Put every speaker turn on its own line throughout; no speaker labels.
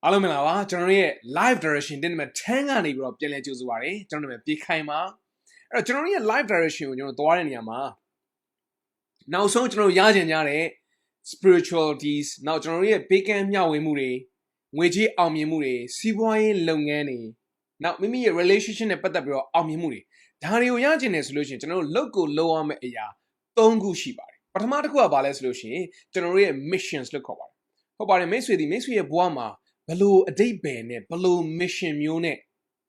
အားလုံးမင်္ဂလာပါကျွန်တော်ရဲ့ live direction တင်မှာ10ကနေပြီးတော့ပြန်လဲကြိုးစားပါရစေကျွန်တော်တို့ပြေးခိုင်းပါအဲ့တော့ကျွန်တော်ရဲ့ live direction ကိုကျွန်တော်သွားတဲ့နေရာမှာနောက်ဆုံးကျွန်တော်ရကြင်ကြတဲ့ spiritualities နောက်ကျွန်တော်ရဲ့ဘေးကမ်းမျှဝေမှုတွေငွေကြေးအောင်မြင်မှုတွေစီးပွားရေးလုပ်ငန်းတွေနောက်မိမိရဲ့ relationship နဲ့ပတ်သက်ပြီးတော့အောင်မြင်မှုတွေဒါတွေကိုရကြင်နေဆိုလို့ရှိရင်ကျွန်တော်တို့လုပ်ကိုလုပ်ရမယ့်အရာ3ခုရှိပါတယ်ပထမတစ်ခုကဘာလဲဆိုလို့ရှိရင်ကျွန်တော်တို့ရဲ့ missions လို့ခေါ်ပါတယ်ဟုတ်ပါတယ်မိတ်ဆွေရဲ့ဘဝမှာဘလို့အတိတ်ပဲနဲ့ဘလို့ mission မျိုးနဲ့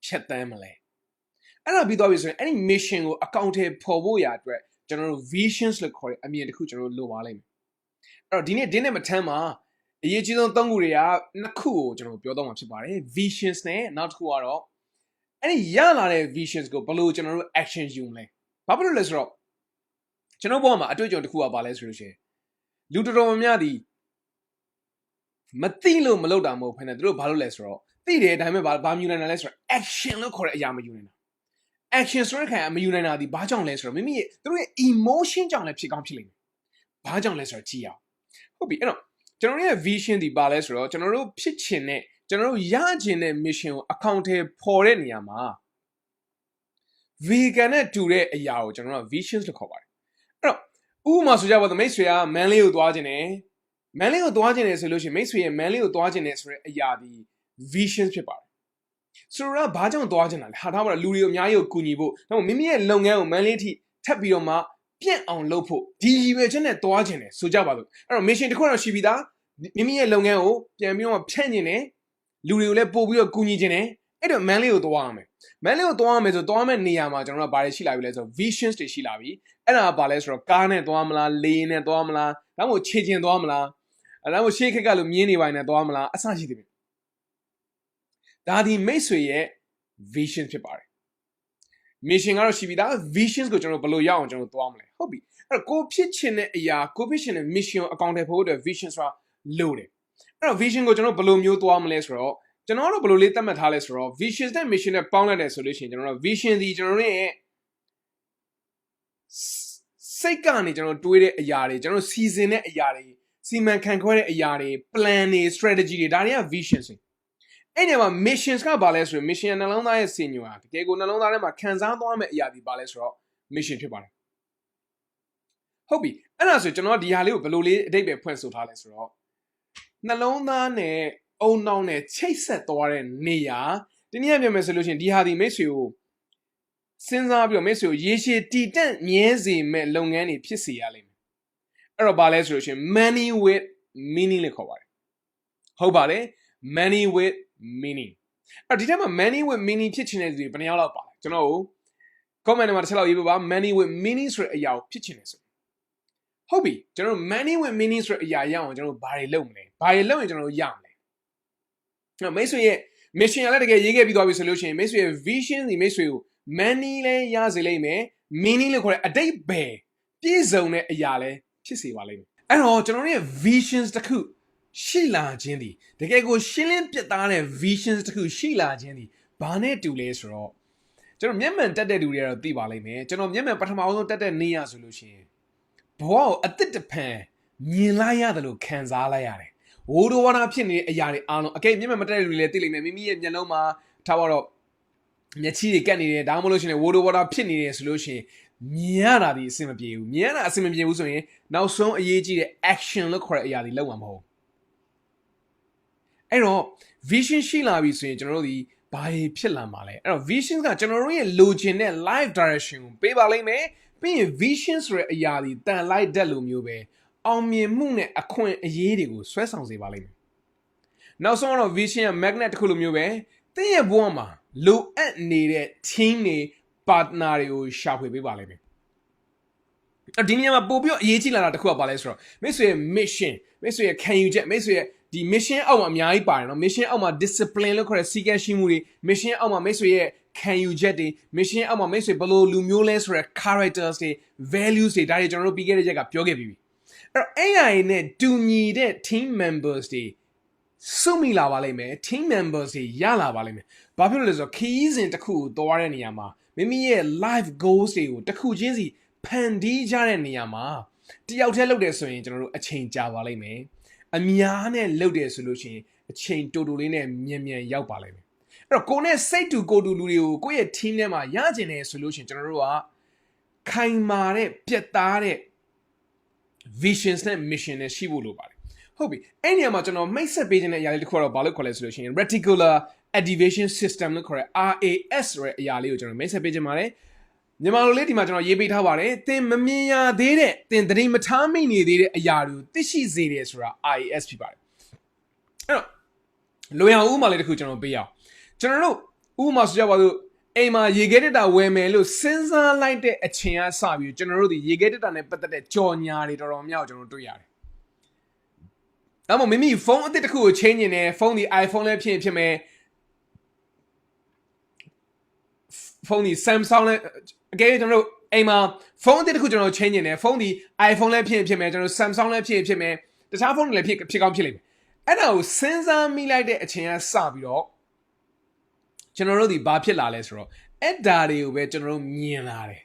ဖြတ်တန်းမလဲအဲ့ဒါပြီးသွားပြီဆိုရင်အဲ့ဒီ mission ကိုအကောင့်ထဲပေါ်ဖို့ရအတွက်ကျွန်တော်တို့ visions လို့ခေါ်တဲ့အမြင်တစ်ခုကျွန်တော်တို့လိုပါလိမ့်မယ်အဲ့တော့ဒီနေ့မထမ်းမှာအရေးကြီးဆုံး3ခုတွေက2ခုကိုကျွန်တော်ပြောတော့မှာဖြစ်ပါတယ် visions နဲ့နောက်တစ်ခုကတော့အဲ့ဒီရလာတဲ့ visions ကိုဘလို့ကျွန်တော်တို့ action ယူမလဲဘာဖြစ်လို့လဲဆိုတော့ကျွန်တော်ဘဝမှာအတွေ့အကြုံတစ်ခုကဘာလဲဆိုလို့ရှိရင်လူတော်တော်များများဒီမသိလို့မလုပ်တာမဟုတ်ဘဲနဲ့သူတို့ဘာလုပ်လဲဆိုတော့သိတယ်ဒါပေမဲ့ဘာမယူနိုင်တာလဲဆိုတော့ action လို့ခေါ်တဲ့အရာမယူနိုင်တာ action ဆိုတဲ့ခါမယူနိုင်တာဒီဘာကြောင့်လဲဆိုတော့မိမိရဲ့သူတို့ရဲ့ emotion ကြောင့်လည်းဖြစ်ကောင်းဖြစ်လိမ့်မယ်ဘာကြောင့်လဲဆိုတော့ကြည့်အောင်ဟုတ်ပြီအဲ့တော့ကျွန်တော်ရဲ့ vision ဒီဘာလဲဆိုတော့ကျွန်တော်တို့ဖြစ်ချင်တဲ့ကျွန်တော်တို့ရချင်တဲ့ mission ကို account ထဲပေါ်တဲ့နေရာမှာ vegan နဲ့တူတဲ့အရာကိုကျွန်တော်တို့ visions လို့ခေါ်ပါတယ်အဲ့တော့ဥပမာဆိုကြပါတော့မိတ်ဆွေကမန်လေးကိုသွားခြင်းတယ်မန်လေးကိုသွားခြင်းတယ်ဆိုလို့ရှိရင်မိတ်ဆွေရဲ့မန်လေးကိုသွားခြင်းတယ်ဆိုတဲ့အရာဒီ vision ဖြစ်ပါတယ်ဆိုတော့ဘာကြောင့်သွားခြင်းလဲဟာထားပါတော့လူတွေအများကြီးကိုကူညီဖို့တော့မိမိရဲ့လုပ်ငန်းကိုမန်လေးထိထပ်ပြီးတော့မှပြန့်အောင်လုပ်ဖို့ဒီရည်ရွယ်ချက်နဲ့သွားခြင်းတယ်ဆိုကြပါစို့အဲ့တော့ mission တစ်ခုတော့ရှိပြီးသားမိမိရဲ့လုပ်ငန်းကိုပြန်ပြီးတော့ဖြန့်ခြင်းတယ်လူတွေကိုလည်းပို့ပြီးတော့ကူညီခြင်းတယ်အဲ့တော့မန်လေးကိုသွားရမယ်မန်လေးကိုသွားရမယ်ဆိုသွားမယ့်နေရာမှာကျွန်တော်တို့ဘာတွေရှိလာပြီလဲဆိုတော့ visions တွေရှိလာပြီအဲ့ဒါကဘာလဲဆိုတော့ကားနဲ့သွားမလားလေယာဉ်နဲ့သွားမလားဒါမှမဟုတ်ခြေကျင်သွားမလားအဲ့ဒါမှရှေ့ခက်ကလို့မြင်းနေပိုင်းနဲ့သွားမလားအစရှိသေးတယ်ဒါဒီမိတ်ဆွေရဲ့ vision ဖြစ်ပါတယ် mission ကတော့ရှိပြီးသား visions ကိုကျွန်တော်ဘယ်လိုရအောင်ကျွန်တော်သွားမလဲဟုတ်ပြီအဲ့တော့ကိုဖြစ်ချင်တဲ့အရာကိုဖြစ်ချင်တဲ့ mission ကိုအကောင့်ထဲပို့တဲ့ vision ဆိုတာလို့တယ်အဲ့တော့ vision ကိုကျွန်တော်ဘယ်လိုမျိုးသွားမလဲဆိုတော့ကျွန်တော်တို့ဘယ်လိုလေးသတ်မှတ်ထားလဲဆိုတော့ vision နဲ့ mission နဲ့ပေါင်းလိုက်တယ်ဆိုလို့ရှိရင်ကျွန်တော်တို့ vision ဒီကျွန်တော်တို့ရဲ့စိတ်ကနေကျွန်တော်တွေးတဲ့အရာတွေကျွန်တော်စီစဉ်တဲ့အရာတွေစီမံခန့်ခွဲတဲ့အရာတွေ plan တွေ strategy တွေဒါတွေက vision တွေအဲ့ဒီမှာ missions ကဘာလဲဆိုရင် mission နှလုံးသားရဲ့စင်ညွှာတကယ်ကိုနှလုံးသားထဲမှာခံစားသွားမယ့်အရာဒီဘာလဲဆိုတော့ mission ဖြစ်ပါတယ်ဟုတ်ပြီအဲ့ဒါဆိုကျွန်တော်ဒီဟာလေးကိုဘယ်လိုလေးအတိတ်ပဲဖွင့်ဆိုထားလဲဆိုတော့နှလုံးသားနဲ့အုံနှောင်းနဲ့ချိတ်ဆက်သွားတဲ့နေရာဒီနေ့ပြန်မယ်ဆိုလို့ရှိရင်ဒီဟာဒီမိတ်ဆွေကိုစဉ်းစားပြီးတော့မိတ်ဆွေကိုရေရှည်တည်တံ့မြဲစေမဲ့လုပ်ငန်းတွေဖြစ်စေရလိမ့်မယ်အဲ့တော့ဘာလဲဆိုလို့ရှိရင် money with meaning လို့ခေါ်ပါတယ်ဟုတ်ပါတယ် money with meaning အဲ့ဒီထဲမှာ money with meaning ဖြစ်ချင်တဲ့လူတွေဘယ်နှယောက်လောက်ပါလဲကျွန်တော်ကို comment ထဲမှာတစ်ချက်လောက်ရေးပေးပါ money with meaning ဆိုတဲ့အရာကိုဖြစ်ချင်တယ်ဆိုဟုတ်ပြီကျွန်တော် money with meaning ဆိုတဲ့အရာရအောင်ကျွန်တော်ဘာတွေလုပ်မလဲဘာတွေလုပ်ရင်ကျွန်တော်ရမလဲအဲ့မိတ်ဆွေရဲ့ mission ရလည်းတကယ်ရေးခဲ့ပြီးသွားပြီဆိုလို့ရှိရင်မိတ်ဆွေရဲ့ vision ဒီမိတ်ဆွေကို money လည်းရစေလိမ့်မယ် meaning လို့ခေါ်တဲ့အတိတ်ပဲပြည့်စုံတဲ့အရာလည်းဖြစ်စေပါလိမ့်မယ်အဲ့တော့ကျွန်တော်ရဲ့ visions တစ်ခုရှိလာခြင်းဒီတကယ်ကိုရှင်းလင်းပြတ်သားတဲ့ visions တစ်ခုရှိလာခြင်းဒီဘာနဲ့တူလဲဆိုတော့ကျွန်တော်မျက်မှန်တက်တဲ့လူတွေကတော့သိပါလိမ့်မယ်ကျွန်တော်မျက်မှန်ပထမဆုံးတက်တဲ့နေ့ရဆိုလို့ရှိရင်ဘဝကိုအသက်တဖန်မြင်လိုက်ရတယ်လို့ခံစားလိုက်ရတယ်ဝိုးတော်ဝါဒဖြစ်နေတဲ့အရာတွေအားလုံးအကဲမျက်မှန်မတက်တဲ့လူတွေလည်းသိလိမ့်မယ်မိမိရဲ့မျက်လုံးမှာထားပါတော့မျက်ချီတွေကတ်နေတယ်ဒါမှမဟုတ်လို့ရှိရင်ဝိုးတော်ဝါဒဖြစ်နေတယ်ဆိုလို့ရှိရင်မြင်ရတာဒီအဆင်မပြေဘူးမြင်ရတာအဆင်မပြေဘူးဆိုရင်နောက်ဆုံးအရေးကြီးတဲ့ action လို့ခေါ်တဲ့အရာတွေလုပ်မှာမဟုတ်အဲ့တော့ vision ရှိလာပြီဆိုရင်ကျွန်တော်တို့ဒီဘာဖြစ်လာမှာလဲအဲ့တော့ vision ကကျွန်တော်တို့ရဲ့လိုချင်တဲ့ life direction ကိုပေးပါလိမ့်မယ်ပြီးရင် vision ဆိုတဲ့အရာတွေတန်လိုက်တတ်လို့မျိုးပဲအောင်မြင်မှုနဲ့အခွင့်အရေးတွေကိုဆွဲဆောင်စေပါလိမ့်မယ်နောက်ဆုံးတော့ vision ရဲ့ magnet တစ်ခုလိုမျိုးပဲသင်ရဲ့ဘဝမှာလိုအပ်နေတဲ့ team တွေ partner တွေကိုရှာဖွေပေးပါလိမ့်မယ်ဒီနေရာမှာပို့ပြီးအရေးကြီးလာတာတစ်ခုကဘာလဲဆိုတော့မိတ်ဆွေရဲ့ mission မိတ်ဆွေရဲ့ခံယူချက်မိတ်ဆွေရဲ့ဒီ mission အောက်မှာအများကြီးပါတယ်နော် mission အောက်မှာ discipline လို့ခေါ်တဲ့စီကံရှိမှုတွေ mission အောက်မှာမိတ်ဆွေရဲ့ခံယူချက်တွေ mission အောက်မှာမိတ်ဆွေဘယ်လိုလူမျိုးလဲဆိုတဲ့ characters တွေ values တွေဒါတွေကျွန်တော်တို့ပြီးခဲ့တဲ့ရက်ကပြောခဲ့ပြီးပြီအဲ့တော့ AI နဲ့တူညီတဲ့ team members တွေစုမိလာပါလိမ့်မယ် team members တွေရလာပါလိမ့်မယ်ဘာဖြစ်လို့လဲဆိုတော့ခီးစဉ်တစ်ခုကိုသွားတဲ့နေရာမှာမိမိရဲ့ life goals တွေကိုတစ်ခုချင်းစီဖန်တီးကြတဲ့နေရာမှာတယောက်တည်းလုပ်တယ်ဆိုရင်ကျွန်တော်တို့အချိန်ကြာပါလိမ့်မယ်အများနဲ့လုပ်တယ်ဆိုလို့ရှိရင် အချိန်တူတူလေးနဲ့မြန်ရောက်ပါလိမ့်မယ်အဲ့တော့ကိုနဲ့စိတ်တူကိုတူလူတွေကိုကိုယ့်ရဲ့ team ထဲမှာရကျင်တယ်ဆိုလို့ရှိရင်ကျွန်တော်တို့ကခိုင်မာတဲ့ပြတ်သားတဲ့ visions နဲ့ mission နဲ့ရှိဖို့လိုပါတယ်ဟုတ်ပြီအဲ့ဒီနေရာမှာကျွန်တော်မိတ်ဆက်ပေးခြင်းတဲ့အရာလေးတစ်ခုတော့ဘာလို့ခေါ်လဲဆိုလို့ရှိရင် reticular activation system လို့ခေါ်တဲ့ RAS ဆိုတဲ့အရာလေးကိုကျွန်တော်မိတ်ဆက်ပေးခြင်းပါတယ်မြန်မာလိုလေးဒီမှာကျွန်တော်ရေးပေးထားပါတယ်သင်မမြင်ရသေးတဲ့သင်သတိမထားမိနေသေးတဲ့အရာတွေကိုသိရှိစေတယ်ဆိုတာ RAS ဖြစ်ပါတယ်အဲ့တော့လိုရအောင်ဥပမာလေးတစ်ခုကျွန်တော်ပေးရအောင်ကျွန်တော်တို့ဥပမာဆိုကြပါစို့အိမ်မှာရေခဲတက်တာဝယ်မယ်လို့စဉ်းစားလိုက်တဲ့အချိန်ကစပြီးကျွန်တော်တို့ဒီရေခဲတက်တာနဲ့ပတ်သက်တဲ့ကြော်ညာတွေတော်တော်များကျွန်တော်တို့တွေ့ရတယ်။ဒါမှမဟုတ်မိမိဖုန်းအသစ်တစ်ခုကိုချိန်နေတယ်ဖုန်းဒီ iPhone လည်းဖြစ်မယ်ဖုန်းဒီ Samsung လည်းအကယ်၍ကျွန်တော်တို့အိမ်မှာဖုန်းအသစ်တစ်ခုကျွန်တော်ချိန်နေတယ်ဖုန်းဒီ iPhone လည်းဖြစ်မယ်ကျွန်တော် Samsung လည်းဖြစ်မယ်တခြားဖုန်းတွေလည်းဖြစ်ကောင်းဖြစ်လိမ့်မယ်။အဲ့ဒါကိုစဉ်းစားမိလိုက်တဲ့အချိန်ကစပြီးတော့ကျွန်တော်တို့ဒီဘာဖြစ်လာလဲဆိုတော့အဲ့ဒါတွေကိုပဲကျွန်တော်တို့မြင်လာတယ်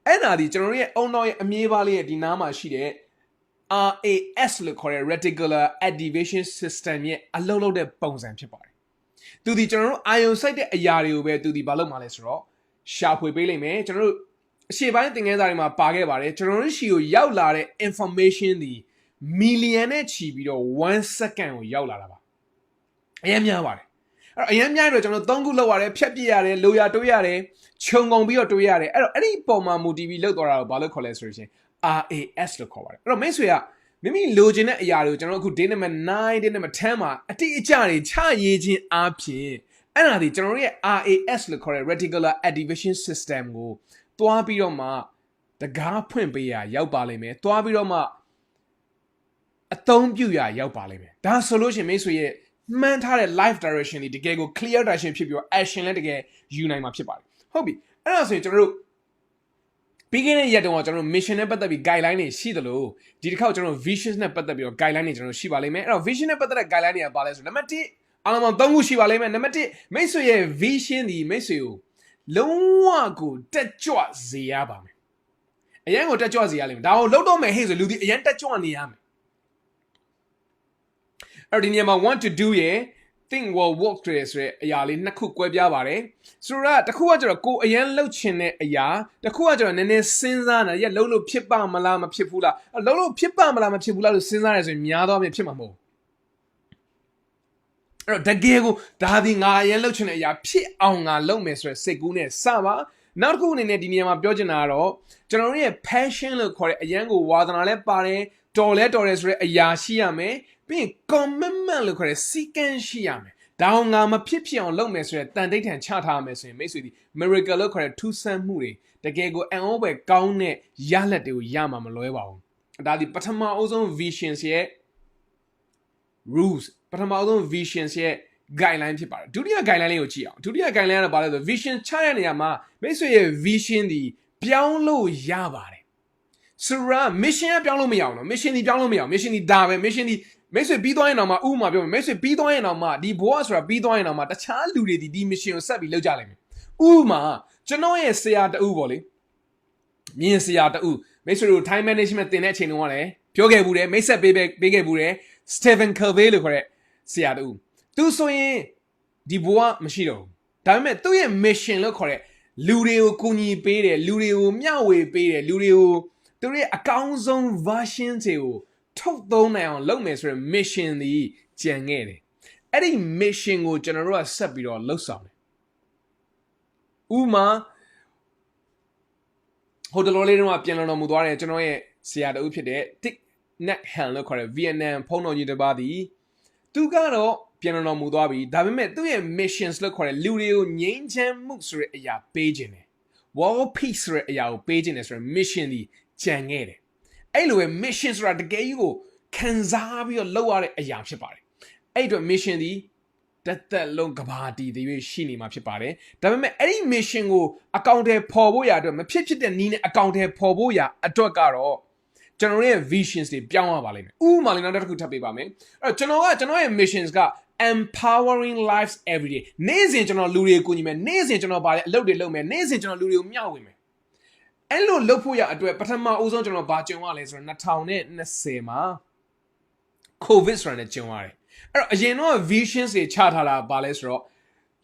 အဲ့ဒါဒီကျွန်တော်တို့ရဲ့အုံနောက်ရဲ့အမြဲပါလေးရဲ့ဒီနားမှာရှိတဲ့ RAS လို့ခေါ်တဲ့ reticular activation system ရဲ့အလုံးလုံးတဲ့ပုံစံဖြစ်ပါတယ်သူဒီကျွန်တော်တို့အာယုံစိုက်တဲ့အရာတွေကိုပဲသူဒီဘာလုပ်မှာလဲဆိုတော့ရှာဖွေပေးလိမ့်မယ်ကျွန်တော်တို့အရှေ့ပိုင်းသင်ခန်းစာတွေမှာပါခဲ့ပါတယ်ကျွန်တော်တို့ရှိကိုရောက်လာတဲ့ information ဒီ million နဲ့ချီပြီးတော့1 second ကိုရောက်လာတာပါအရင်များပါတယ်အဲ့တော့အရင်များတော့ကျွန်တော်3ခုလောက်ရတယ်ဖြတ်ပြရတယ်လိုရတွေးရတယ်ခြုံကုန်ပြီးတော့တွေးရတယ်အဲ့တော့အဲ့ဒီပုံမှာ motivate လောက်သွားတာကိုဘာလို့ခေါ်လဲဆိုရင် RAS လို့ခေါ်ပါတယ်အဲ့တော့မိတ်ဆွေကမိမိလိုချင်တဲ့အရာတွေကိုကျွန်တော်အခု day number 9 day number 10မှာအတိအကျတွေချရေးခြင်းအပြင်အဲ့ဒါဒီကျွန်တော်တို့ရဲ့ RAS လို့ခေါ်တဲ့ reticular activation system ကိုတွားပြီးတော့မှတကားဖွင့်ပေးရရောက်ပါလိမ့်မယ်တွားပြီးတော့မှအသုံးပြုရရောက်ပါလိမ့်မယ်ဒါဆိုလို့ရှိရင်မိတ်ဆွေရဲ့မှန်းထားတဲ့ life direction တွေတကယ်ကို clear direction ဖြစ်ပြီးတော့ action လည်းတကယ်ယူနိုင်မှာဖြစ်ပါတယ်ဟုတ်ပြီအဲ့ဒါဆိုရင်ကျွန်တော်တို့ပြီးခဲ့တဲ့ရက်တုန်းကကျွန်တော်တို့ mission နဲ့ပတ်သက်ပြီး guideline တွေရှိသလိုဒီတစ်ခါကျွန်တော်တို့ vision နဲ့ပတ်သက်ပြီးတော့ guideline တွေကျွန်တော်တို့ရှိပါလိမ့်မယ်အဲ့တော့ vision နဲ့ပတ်သက်တဲ့ guideline တွေကပါလဲဆိုနံပါတ်1အားလုံးပေါင်း3ခုရှိပါလိမ့်မယ်နံပါတ်1မိတ်ဆွေရဲ့ vision ဒီမိတ်ဆွေကိုလုံးဝကိုတက်ကြွစေရပါမယ်အရင်ကိုတက်ကြွစေရလိမ့်မယ်ဒါကိုလောက်တော့မယ်ဟေ့ဆိုလူဒီအရင်တက်ကြွနေရမယ်အဲ့ဒီနေရာမှာ want to do ရဲ့ think will work ဆိုတဲ့အရာလေးနှစ်ခုကွဲပြားပါတယ်ဆိုတော့တစ်ခုကကျတော့ကိုအရင်လှုပ်ချင်တဲ့အရာတစ်ခုကကျတော့နည်းနည်းစဉ်းစားနေရလှုပ်လို့ဖြစ်ပါမလားမဖြစ်ဘူးလားလှုပ်လို့ဖြစ်ပါမလားမဖြစ်ဘူးလားလို့စဉ်းစားရဆိုရင်များသောအားဖြင့်ဖြစ်မှာမဟုတ်အဲ့တော့တကယ်ကိုဒါဒီငါအရင်လှုပ်ချင်တဲ့အရာဖြစ်အောင်ငါလုပ်မယ်ဆိုတဲ့စိတ်ကူးနဲ့စပါနောက်တစ်ခုအနေနဲ့ဒီနေရာမှာပြောချင်တာကတော့ကျွန်တော်တို့ရဲ့ passion လို့ခေါ်တဲ့အရင်ကိုဝါသနာလဲပါတယ်တော်လဲတော်တယ်ဆိုတဲ့အရာရှိရမယ်ပြီးရင် commitment လို့ခေါ်တဲ့စီကံရှိရမယ်ဒါအောင်ငါမဖြစ်အောင်လုပ်မယ်ဆိုတဲ့တန်တိတ်ထန်ချထားမယ်ဆိုရင်မိတ်ဆွေဒီ miracle လို့ခေါ်တဲ့ထူးဆန်းမှုတွေတကယ်ကိုအံ့ဩဖွယ်ကောင်းတဲ့ရလဒ်တွေကိုရမှာမလွဲပါဘူးဒါဒီပထမအဆုံး visions ရဲ့ rules ပထမအဆုံး visions ရဲ့ guideline ဖြစ်ပါတယ်ဒုတိယ guideline လေးကိုကြည့်အောင်ဒုတိယ guideline ကတော့ဘာလဲဆို vision ချရတဲ့နေရာမှာမိတ်ဆွေရဲ့ vision ဒီပြောင်းလို့ရပါတယ်ဆိုတော့ mission ကပြောင်းလို့မရအောင်နော် mission ဒီပြောင်းလို့မရအောင် mission ဒီဒါပဲ mission ဒီမိတ်ဆွေပြီးသွားရင်တော့မှဥပမာပြောမယ်မိတ်ဆွေပြီးသွားရင်တော့မှဒီဘဝဆိုတာပြီးသွားရင်တော့မှတခြားလူတွေဒီ mission ကိုဆက်ပြီးလုပ်ကြလိမ့်မယ်ဥပမာကျွန်တော်ရဲ့ဆရာတဦးပေါ့လေမြင်ဆရာတဦးမိတ်ဆွေတို့ time management သင်တဲ့အချိန်တုန်းကလည်းပြောခဲ့ဘူးတယ်မိတ်ဆက်ပေးခဲ့ဘူးတယ် Stephen Covey လို့ခေါ်တဲ့ဆရာတဦးသူဆိုရင်ဒီဘဝမရှိတော့ဘူးဒါပေမဲ့သူ့ရဲ့ mission လို့ခေါ်တဲ့လူတွေကိုကူညီပေးတယ်လူတွေကိုမျှဝေပေးတယ်လူတွေကိုသူတို့ရဲ့အကောင်းဆုံး version တွေကိုထုတ်သုံးနိုင်အောင်လုပ်မယ်ဆိုရင် mission ဒီကြံခဲ့တယ်အဲ့ဒီ mission ကိုကျွန်တော်တို့ကဆက်ပြီးတော့လှုပ်ဆောင်တယ်ဥမာဟိုတလောလေးတုန်းကပြန်လာတော်မူသွားတယ်ကျွန်တော်ရဲ့ဆရာတဦးဖြစ်တဲ့ Thich Nhat Hanh လို့ခေါ်တဲ့ Vietnam ဖုန်းတော်ကြီးတစ်ပါးဒီသူကတော့ပြန်လာတော်မူသွားပြီဒါပေမဲ့သူ့ရဲ့ missions လို့ခေါ်တဲ့လူတွေကိုငြိမ်းချမ်းမှုဆိုတဲ့အရာပေးခြင်းတယ် world peace ဆိုတဲ့အရာကိုပေးခြင်းတယ်ဆိုရင် mission ဒီကြံခဲ့တယ်အဲ့လိုပဲ mission ဆိုတာတကယ်ကြီးကိုခံစားပြီးတော့လုပ်ရတဲ့အရာဖြစ်ပါတယ်အဲ့အတွက် mission ဒီတက်လုံးကဘာတီတွေရှိနေမှာဖြစ်ပါတယ်ဒါပေမဲ့အဲ့ဒီ mission ကိုအကောင့်ထဲပေါ်ဖို့ရအတွက်မဖြစ်တဲ့နည်းနဲ့အကောင့်ထဲပေါ်ဖို့ရအတွက်ကတော့ကျွန်တော်ရဲ့ visions တွေပြောင်းရပါလိမ့်မယ်ဥပမာလေးနောက်တစ်ခုထပ်ပေးပါမယ်အဲ့တော့ကျွန်တော်ရဲ့ missions က empowering lives every day နေ့စဉ်ကျွန်တော်လူတွေကိုကူညီမယ်နေ့စဉ်ကျွန်တော်အလုပ်တွေလုပ်မယ်နေ့စဉ်ကျွန်တော်လူတွေကိုမျှဝေမယ်အဲ့လိုလုပ်ဖို့ရအတွက်ပထမအဦးဆုံးကျွန်တော်ဘာကြုံရလဲဆိုတော့2020မှာ COVID ဆိုတာနဲ့ကြုံရတယ် အဲ့တော့အရင်တော့ vision တွေချထားတာပါလဲဆိုတော့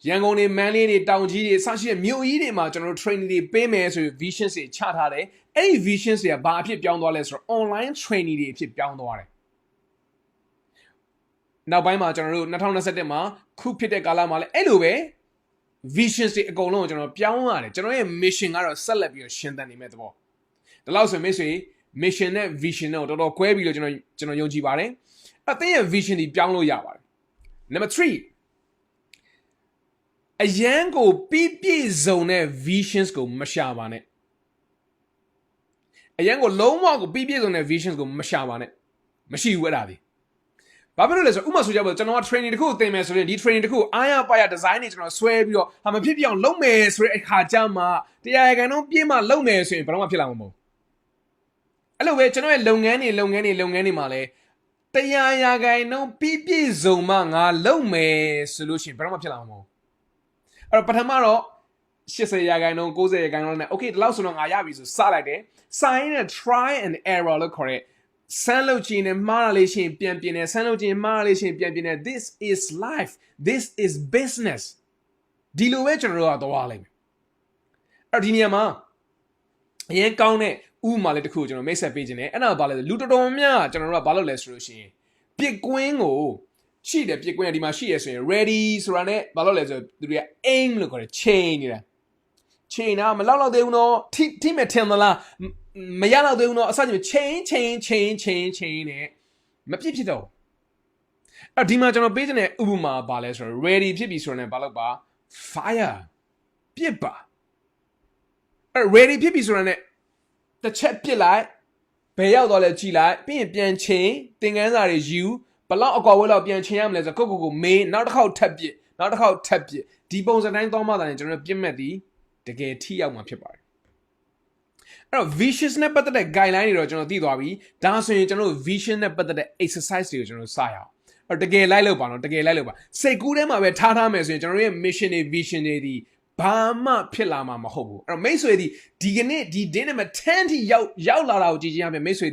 ရန်ကုန်နေမန်းလေးတွေတောင်ကြီးတွေစရှိတဲ့မြို့ကြီးတွေမှာကျွန်တော်တို့ training တွေပေးမယ်ဆိုပြီး vision တွေချထားတယ်အဲ့ဒီ vision တွေကဘာအဖြစ်ပြောင်းသွားလဲဆိုတော့ online training တွေအဖြစ်ပြောင်းသွားတယ်နောက်ပိုင်းမှာကျွန်တော်တို့2021မှာခုဖြစ်တဲ့ကာလမှာလည်းအဲ့လိုပဲ vision တွေအကုန်လုံးကိုကျွန်တော်ပြောင်းရတယ်ကျွန်တော်ရဲ့ mission ကတော့ဆက်လက်ပြီးတော့ရှင်းသန်နေမဲ့သဘောဒါလို့ဆိုမိတ်ဆွေ mission နဲ့ vision နဲ့တော်တော်ကွဲပြီးတော့ကျွန်တော်ယုံကြည်ပါတယ်အဲ့တဲ့ရဲ့ vision တွေပြောင်းလို့ရပါတယ် number 3အရန်ကိုပြည့်စုံတဲ့ visions ကိုမရှာပါနဲ့အရန်ကိုလုံးဝကိုပြည့်စုံတဲ့ visions ကိုမရှာပါနဲ့မရှိဘူးအဲ့ဒါဒီဘာဖြစ်လို့လဲဆိုတော့ဥပမာဆိုကြပါတော့ကျွန်တော်က training တစ်ခုသင်မယ်ဆိုရင်ဒီ training တစ်ခုအားရပါရ design တွေကျွန်တော်ဆွဲပြီးတော့ဟာမဖြစ်ပြအောင်လုပ်မယ်ဆိုတဲ့အခါကျမှတရားရကန်တော့ပြည့်မှလုပ်မယ်ဆိုရင်ဘယ်တော့မှဖြစ်လာမှာမဟုတ်အဲ့လိုပဲကျွန်တော်ရဲ့လုပ်ငန်းတွေမှာလည်းတရားရကန်တော့ပြည့်စုံမှငါလုပ်မယ်ဆိုလို့ရှိရင်ဘယ်တော့မှဖြစ်လာမှာမဟုတ်အဲ့တော့ပထမတော့80ရာခိုင်နှုန်း90ရာခိုင်နှုန်းနဲ့ okay ဒီလောက်ဆိုတော့ငါရပြီဆိုစလိုက်တယ်စာရင်းနဲ့ try and error လို့ခေါ်တဲ့ဆန်းလုပ်ခြင်းနဲ့မှားရလေးရှင်ပြန်ပြင်းတယ်ဆန်းလုပ်ခြင်းမှားရလေးရှင်ပြန်ပြင်းတယ် this is life this is business ဒီလိုပဲကျွန်တော်တို့ကသွားလိုက်မယ်အဲ့ဒီနေရာမှာအရင်ကောင်းတဲ့ဥပမာလေးတစ်ခုကျွန်တော်မိတ်ဆက်ပေးခြင်းနဲ့အဲ့ဒါဘာလဲလူတော်တော်များကျွန်တော်တို့ကဘာလုပ်လဲဆိုလို့ရှိရင်ပြစ်ကွင်းကိုရှိတယ်ပြစ်ကွင်းကဒီမှာရှိရဆိုရင် ready ဆိုတာနဲ့ဘာလို့လဲဆိုတော့သူတွေက aim လို့ခေါ်တယ် chain နေတာ chain မလောက်သေးဘူးနော်ထိမဲ့ထင်သလားမရတော့သေးဘူးနော်အစကျ chain နဲ့မပြစ်ဖြစ်တော့အဲ့ဒီမှာကျွန်တော်ပေးတဲ့ဥပမာဘာလဲဆိုတော့ ready ဖြစ်ပြီဆိုတော့ဘာလို့ပါ fire ပြစ်ပါအဲ့ ready ဖြစ်ပြီဆိုတော့တစ်ချက်ပြစ်လိုက်ဘယ်ရောက်တော့လဲကြည့်လိုက်ပြီးရင်ပြန်ချိန်သင်ခန်းစာတွေယူဘလောက်အကွာဝေးလောက်ပြန်ချိန်ရမလဲဆိုတော့ကိုမေးနောက်တစ်ခေါက်ထပ်ပြစ်ဒီပုံစံတိုင်းသွားမှသာကျွန်တော်ပြစ်မဲ့သည်တကယ်ထိရောက်မှာဖြစ်ပါတယ်အဲ့တော့ vision နဲ့ပတ်သက်တဲ့ guideline တွေတော့ကျွန်တော်သိသွားပြီဒါဆိုရင်ကျွန်တော်တို့ vision နဲ့ပတ်သက်တဲ့ exercise တွေကိုကျွန်တော်စရအောင်အဲ့တကယ်လိုက်လို့ပါနော်တကယ်လိုက်လို့ပါစိတ်ကူးထဲမှာပဲထားမယ်ဆိုရင်ကျွန်တော်ရဲ့ mission တွေ vision တွေဒီဘာမှဖြစ်လာမှာမဟုတ်ဘူးအဲ့တော့မိတ်ဆွေဒီကနေ့ဒီ day number 10ထိရောက်လာတာကိုကြည့်ကြရမယ်မိတ်ဆွေ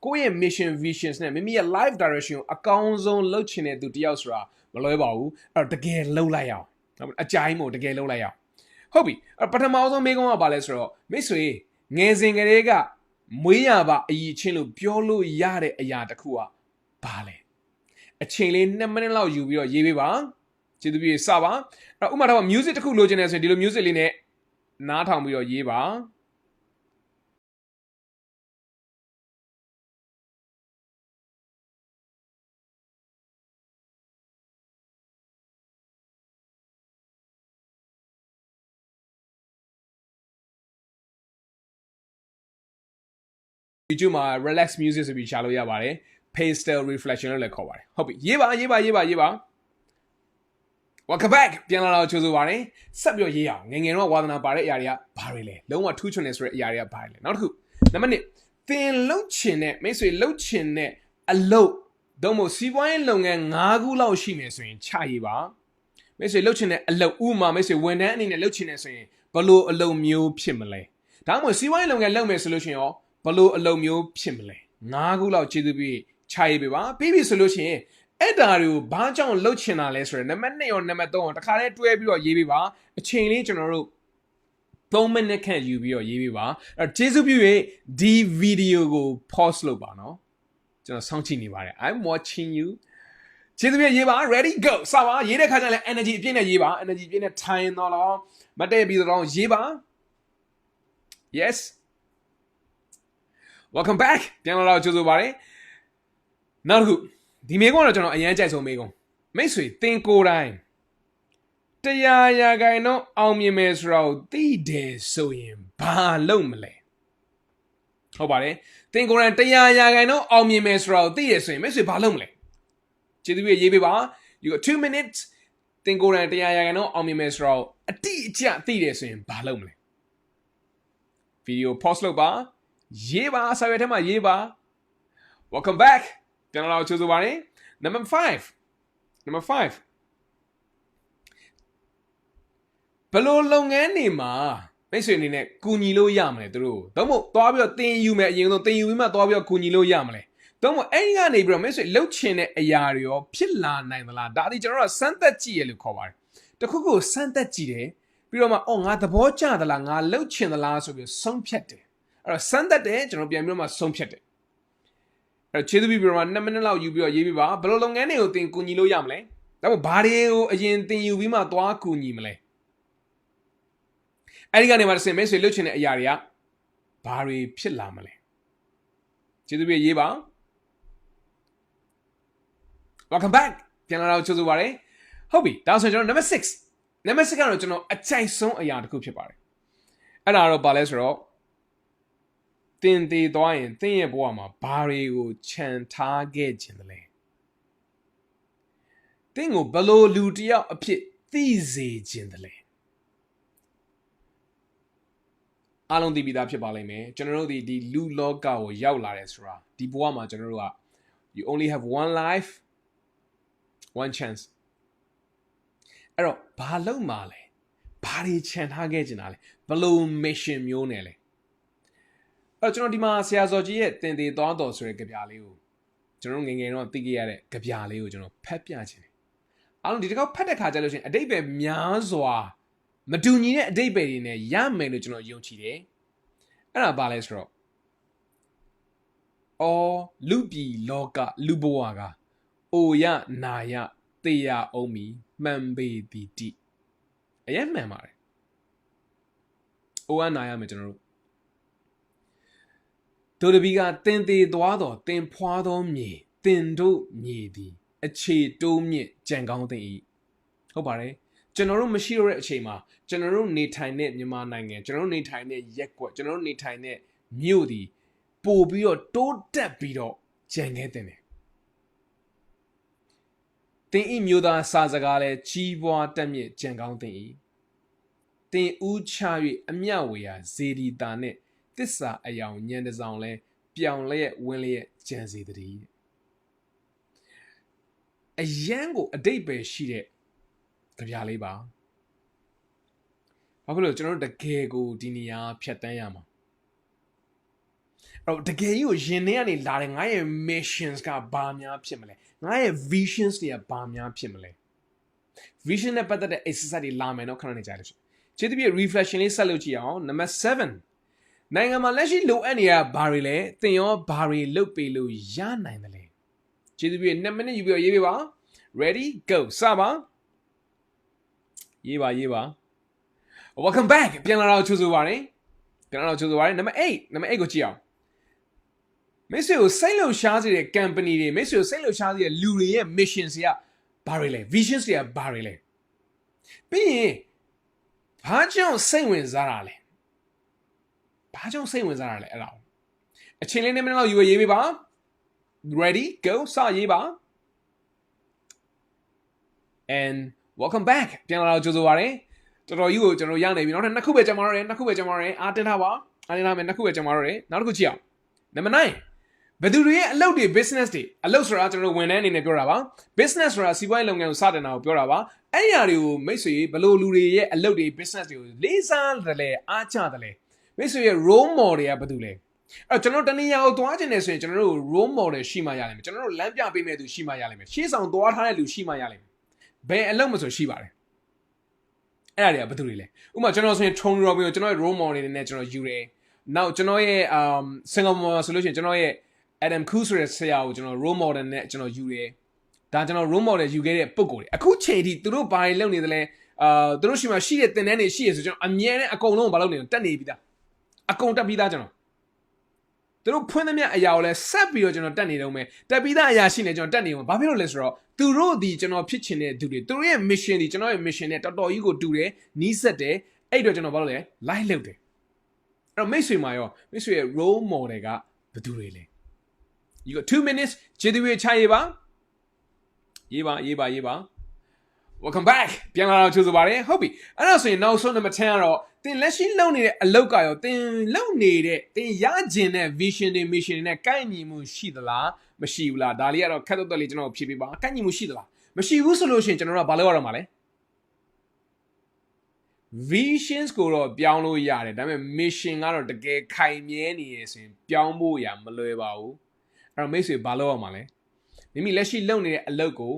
ကိုယ့်ရဲ့ mission visions နဲ့မိမိရဲ့ life direction ကိုအကောင်းဆုံးလုပ်ချင်တဲ့သူတယောက်ဆိုတာမလွဲပါဘူးအဲ့တော့တကယ်လုပ်လိုက်အောင်အကြိုင်းမို့တကယ်လုပ်လိုက်အောင်ဟုတ်ပြီပထမဆုံးမိကုန်းကဘာလဲဆိုတော့မိတ်ဆွေငယ်စဉ်ကလေးကမွေးရပါအည်ချင်းလို့ပြောလို့ရတဲ့အရာတစ်ခုကဘာလဲအချိန်လေး2မိနစ်လောက်ယူပြီးတော့ရေးပေးပါကျေးဇူးပြုစပါအဲ့တော့ဥပမာတော့ music တစ်ခုလိုချင်တယ်ဆိုရင်ဒီလို music လေးနဲ့နားထောင်ပြီးတော့ရေးပါYouTube မှာ relax music ဆိုပြီးရှာလို့ရပါတယ် pastel reflection လို့လည်းခေါ်ပါတယ်ဟုတ်ပြီရေးပါ welcome back ပြန်လာတော့ကြိုဆိုပါတယ်ဆက်ပြီးရေးအောင်ငယ်တော့ဝါသနာပါတဲ့အရာတွေကဘာတွေလဲလုံးဝထူးချွန်နေဆိုတဲ့အရာတွေကဘာတွေလဲနောက်တစ်ခုနံပါတ်1သင်လှုပ်ချင်တဲ့မိတ်ဆွေလှုပ်ချင်တဲ့အလုပ်တော့မို့စီးပွားရေးလုပ်ငန်း5ခုလောက်ရှိမယ်ဆိုရင်ချရေးပါမိတ်ဆွေလှုပ်ချင်တဲ့အလုပ်ဥမာမိတ်ဆွေဝန်ထမ်းအနေနဲ့လှုပ်ချင်နေဆိုရင်ဘလို့အလုပ်မျိုးဖြစ်မလဲဒါမှမဟုတ်စီးပွားရေးလုပ်ငန်းလုပ်မယ်ဆိုလို့ရှိရင်ရောဘလို့အလုပ်မျိုးဖြစ်မလဲ5ခုလောက်ကျေးဇူးပြုချရေးပေးပါပြီးပြီဆိုလို့ရှိရင်အဲ့ဒါတွေကိုဘာကြောင့်လှုပ်ချင်တာလဲဆိုတော့နံပါတ်2ရောနံပါတ်3ရောတခါတည်းတွဲပြီးတော့ရေးပေးပါအချိန်လေးကျွန်တော်တို့3မိနစ်ခန့်ယူပြီးတော့ရေးပေးပါအဲ့ကျေးဇူးပြု၍ဒီဗီဒီယိုကို pause လုပ်ပါနော်ကျွန်တော်စောင့်ကြည့်နေပါတယ် I'm watching you ကျေးဇူးပြုရေးပါ ready go စပါရေးတဲ့ခါကျရင် energy အပြည့်နဲ့ရေးပါ energy အပြည့်နဲ့ထိုင်တော့လောမတည့်ပြီးတော့ရေးပါ yes welcome back ပြန်လာတော့ကြိုဆိုပါတယ်နောက်တစ်ခုဒီမေကွန်းတော့ကျွန်တော်အရန်ကြိုက်ဆုံးမေကွန်းမိတ်ဆွေသင်ကိုယ်တိုင်တရားရာဂိုင်တော့အောင်မြင်မယ်ဆိုတော့သိတယ်ဆိုရင်ဘာလုပ်မလဲဟုတ်ပါတယ်သင်ကိုယ်တိုင်တရားရာဂိုင်တော့အောင်မြင်မယ်ဆိုတော့သိတယ်ဆိုရင်မိတ်ဆွေဘာလုပ်မလဲကျေးဇူးပြုရေးပေးပါ you got 2 minutes သင်ကိုယ်တိုင်တရားရာဂိုင်တော့အောင်မြင်မယ်ဆိုတော့အတိအကျသိတယ်ဆိုရင်ဘာလုပ်မလဲဗီဒီယို pause လုပ်ပါရေးပါစာရွက်ထဲမှာရေးပါ welcome back ပြန်လာတော့ကြိုဆိုပါတယ် number 5ဘလို့လုပ်ငန်းတွေမှာမိတ်ဆွေအနေနဲ့ကူညီလို့ရမလဲသူတို့တော့မို့သွားပြီးတော့သင်ယူမယ်အရင်ဆုံးသင်ယူပြီးမှသွားပြီးတော့ကူညီလို့ရမလဲ တော့အဲ့ဒီကနေပြီးတော့မိတ်ဆွေလှုပ်ချင်တဲ့အရာတွေရောဖြစ်လာနိုင်သလားဒါဒီကျွန်တော်တို့စမ်းသပ်ကြည့်ရလို့ခေါ်ပါတယ်တခုခုစမ်းသပ်ကြည့်တယ်ပြီးတော့မှငါသဘောကျသလားငါလှုပ်ချင်သလားဆိုပြီးဆုံးဖြတ်တယ်အဲ့တော့စမ်းသပ်တယ်ကျွန်တော်ပြန်ပြီးတော့မှဆုံးဖြတ်တယ်အဲ့တော့ခြေသူပြီးတော့မှ2မိနစ်လောက်ယူပြီးတော့ရေးပြပါဘယ်လိုလုပ်ငန်းတွေကိုသင်ကူညီလို့ရမလဲဒါပေမဲ့ဘာတွေကိုအရင်သင်ယူပြီးမှသွားကူညီမလဲအဲ့ဒီကနေမှတစ်ဆင့်မိတ်ဆွေလှုပ်ချင်တဲ့အရာတွေကဘာတွေဖြစ်လာမလဲခြေသူပြီးရေးပါWelcome back ပြန်လာတော့ကြိုဆိုပါရစေဟုတ်ပြီဒါဆိုကျွန်တော် number 6ကတော့ကျွန်တော်အကြိုက်ဆုံးအရာတစ်ခုဖြစ်ပါတယ်အဲ့ဒါတော့ဘာလဲဆိုတော့တင်သေးသွားရင်သင်ရဲ့ဘဝမှာဘာတွေကိုခြံထားခဲ့ခြင်းတလဲသင်ကိုဘယ်လိုလူတစ်ယောက်အဖြစ်သိစေခြင်းတလဲအားလုံးသိပြီးသားဖြစ်ပါလိမ့်မယ်ကျွန်တော်တို့ဒီလူလောကကိုရောက်လာတယ်ဆိုတာဒီဘဝမှာကျွန်တော်တို့က you only have one life one chance အဲ့တော့ဘာလုပ်မှာလဲဘာတွေခြံထားခဲ့ကြတာလဲဘယ်လို mission မျိုးနဲ့လဲအဲ့တော့ကျွန်တော်ဒီမှာဆရာဇော်ကြီးရဲ့တင်သေးသွားတော်ဆိုတဲ့ကြပြလေးကိုကျွန်တော်ငယ်ငယ်တော့သိခဲ့ရတဲ့ကြပြလေးကိုကျွန်တော်ဖတ်ပြခြင်းတယ်အားလုံးဒီတစ်ခေါက်ဖတ်တဲ့ခါကျလို့ရှိရင်အတိတ်ပဲများစွာမတူညီတဲ့အတိတ်ပဲတွေနဲ့ရမယ်လို့ကျွန်တော်ယုံကြည်တယ်အဲ့ဒါဘာလဲဆိုတော့လူပြည်လောကလူဘဝကအိုရနာရတေရအောင်မီမှန်ပေတီတိအရင်မှန်ပါတယ်အိုရနာရမယ်ကျွန်တော်တို့ဒိုတပီကတင်သေးသွားတော့တင်ဖွာသောမြေတင်တို့မြေသည်အခြေတိုးမြင့်ကြံကောင်းသိ၏ဟုတ်ပါတယ်ကျွန်တော်တို့မရှိတော့တဲ့အချိန်မှာကျွန်တော်တို့နေထိုင်တဲ့မြန်မာနိုင်ငံကျွန်တော်တို့နေထိုင်တဲ့ရက်ကွက်ကျွန်တော်တို့နေထိုင်တဲ့မြို့သည်ပို့ပြီးတော့တိုးတက်ပြီးတော့ကြံခဲ့တဲ့တင်ဤမျိုးသားစာစကားလဲကြီးပွားတက်မြင့်ကြံကောင်းတင်ဤတင်ဦးချ၍အမြဝေရာဇေဒီတာနဲ့တစ္ဆာအယောင်ညံတစောင်လဲပြောင်လျက်ဝင်းလျက်ကြံစီတည်းအယံကိုအတိတ်ပဲရှိတဲ့ကြပြလေးပါဘာဖြစ်လို့ကျွန်တော်တို့တကယ်ကိုဒီနေရာဖြတ်တန်းရမှာအဲ့တော့တကယ်ကြီးကိုရင်ထဲကနေလာတဲ့ငါရဲ့ missions ကဘာများဖြစ်မလဲငါရဲ့ visions တွေကဘာများဖြစ်မလဲ vision နဲ့ပတ်သက်တဲ့ exercise တွေလာမယ်တော့ခဏနေကြလို့ခြေတပြည့် reflection လေးဆက်လုပ်ကြည့်အောင် number 7နိုင်ငံမှာလက်ရှိလိုအပ်နေရဘာတွေလဲသင်ရောဘာတွေလုပ်ပေးလို့ရနိုင်တယ်လဲခြေတပြည့်2မိနစ်ယူပြီးရေးပေးပါ ready go စပါရေးပါ welcome back ပြန်လာတော့ကြိုဆိုပါရစေnumber 8ကိုကြည့်အောင်မိတ်ဆွေကိုစိတ်လှုပ်ရှားစေတဲ့ company တွေမိတ်ဆွေကိုစိတ်လှုပ်ရှားစေတဲ့လူတွေရဲ့ mission တွေကဘာတွေလဲ visions တွေကဘာတွေလဲပြီးရင်ဘာကြောင့်စိတ်ဝင်စားတာလဲအဲ့ဒါအချိန်လေး2မိနစ်လောက်ယူရေးပေးပါ ready go စရေးပါ and welcome back ပြန်လာတော့ကြိုဆိုပါရစေတော်တော်ကြီးကိုကျွန်တော်ရနေပြီနောက်ထပ်2ခုပဲကြံပါတော့တယ်အားတင်ထားပါအားတင်ထားမယ်2ခုပဲကြံပါတော့တယ်နောက်တစ်ခုကြည့်အောင် number 9ဘယ်သူတွေရဲ့အလုပ်တွေ business တွေအလုပ်ဆိုတာကျွန်တော်ဝန်ထမ်းအနေနဲ့ပြောတာပါ business ဆိုတာစီးပွားရေးလုပ်ငန်းကိုစတင်တာကိုပြောတာပါအဲ့ဒီအရာတွေကိုမိတ်ဆွေဘယ်လိုလူတွေရဲ့အလုပ်တွေ business တွေကိုလေးစားတယ်လဲအားကျတယ်လဲမိတ်ဆွေရဲ့ role model တွေကဘယ်သူလဲအဲ့ကျွန်တော်တနည်းအားသွားခြင်းနဲ့ဆိုရင်ကျွန်တော်တို့ role model ရှိမှရလိမ့်မယ်ကျွန်တော်တို့လမ်းပြပေးမဲ့သူရှိမှရလိမ့်မယ်ရှေ့ဆောင်သွားထားတဲ့လူရှိမှရလိမ့်မယ်ဘယ်အလုပ်မဆိုရှိပါတယ်အဲ့ဒါတွေကဘယ်သူတွေလဲဥပမာကျွန်တော်ဆိုရင် Tony Robbins ကိုကျွန်တော်ရဲ့ role model တွေနဲ့ကျွန်တော်ယူတယ်နောက်ကျွန်တော်ရဲ့Singapore မှာဆိုလို့ရှိရင်ကျွန်တော်ရဲ့ Adam Khoo ဆိုတဲ့ဆရာကိုကျွန်တော် role model နဲ့ကျွန်တော်ယူတယ်ဒါကျွန်တော် role model ယူခဲ့တဲ့ပုံကိုယ်တွေအခုချိန်ထိသူတို့ဘာတွေလုပ်နေသလဲသူတို့ရှိမှရှိတဲ့သင်တန်းတွေရှိရဆိုကျွန်တော်အမြဲတမ်းအကုန်လုံးကိုဘာလုပ်နေလဲတက်နေပြီးသားအကုန်တက်ပြီးသားကျွန်တော်သူတို့ဖွင့်သမျှအရာကိုလည်းဆက်ပြီးတော့ကျွန်တော်တက်နေတော့မယ်တက်ပြီးသားအရာရှိနေကျွန်တော်တက်နေအောင်ဘာဖြစ်လို့လဲဆိုတော့သူတို့ဒီကျွန်တော်ဖြစ်ချင်တဲ့သူတွေသူတို့ရဲ့ mission ဒီကျွန်တော်ရဲ့ mission နဲ့တော်တော်ကြီးကိုတူတယ်နီးစပ်တယ်အဲ့တော့ကျွန်တော်ဘာလုပ်လဲ live လုပ်တယ်အဲ့တော့မိတ်ဆွေမှာရောမိတ်ဆွေရဲ့ role model ကဘယ်သူတွေလဲ you got 2 minutes ခြေသွေးချရေးပါwelcome back ပြန်လာတော့ကြိုဆိုပါရစေဟုတ်ပြီအဲ့ဒါဆိုရင်နောက်ဆုံး number 10ကတော့သင်လက်ရှိလုပ်နေတဲ့အလုပ်ကရောသင်လုပ်နေတဲ့သင်ရကျင်တဲ့ vision တွေ mission တွေနဲ့ကိုက်ညီမှုရှိသလားမရှိဘူးလားဒါလေးကတော့ခက်တော့လေးကျွန်တော်ဖြေပေးပါကိုက်ညီမှုရှိသလားမရှိဘူးဆိုလို့ရှိရင်ကျွန်တော်တို့ကဘာလုပ်ရတော့မှာလဲ visions ကိုတော့ပြောင်းလို့ရတယ်ဒါပေမဲ့ mission ကတော့တကယ်ခိုင်မြဲနေရဆိုရင်ပြောင်းဖို့ရမလွယ်ပါဘူး တော့မိတ်ဆွေဘာလုပ်အောင်မလဲမိမိလက်ရှိလုပ်နေတဲ့အလုပ်ကို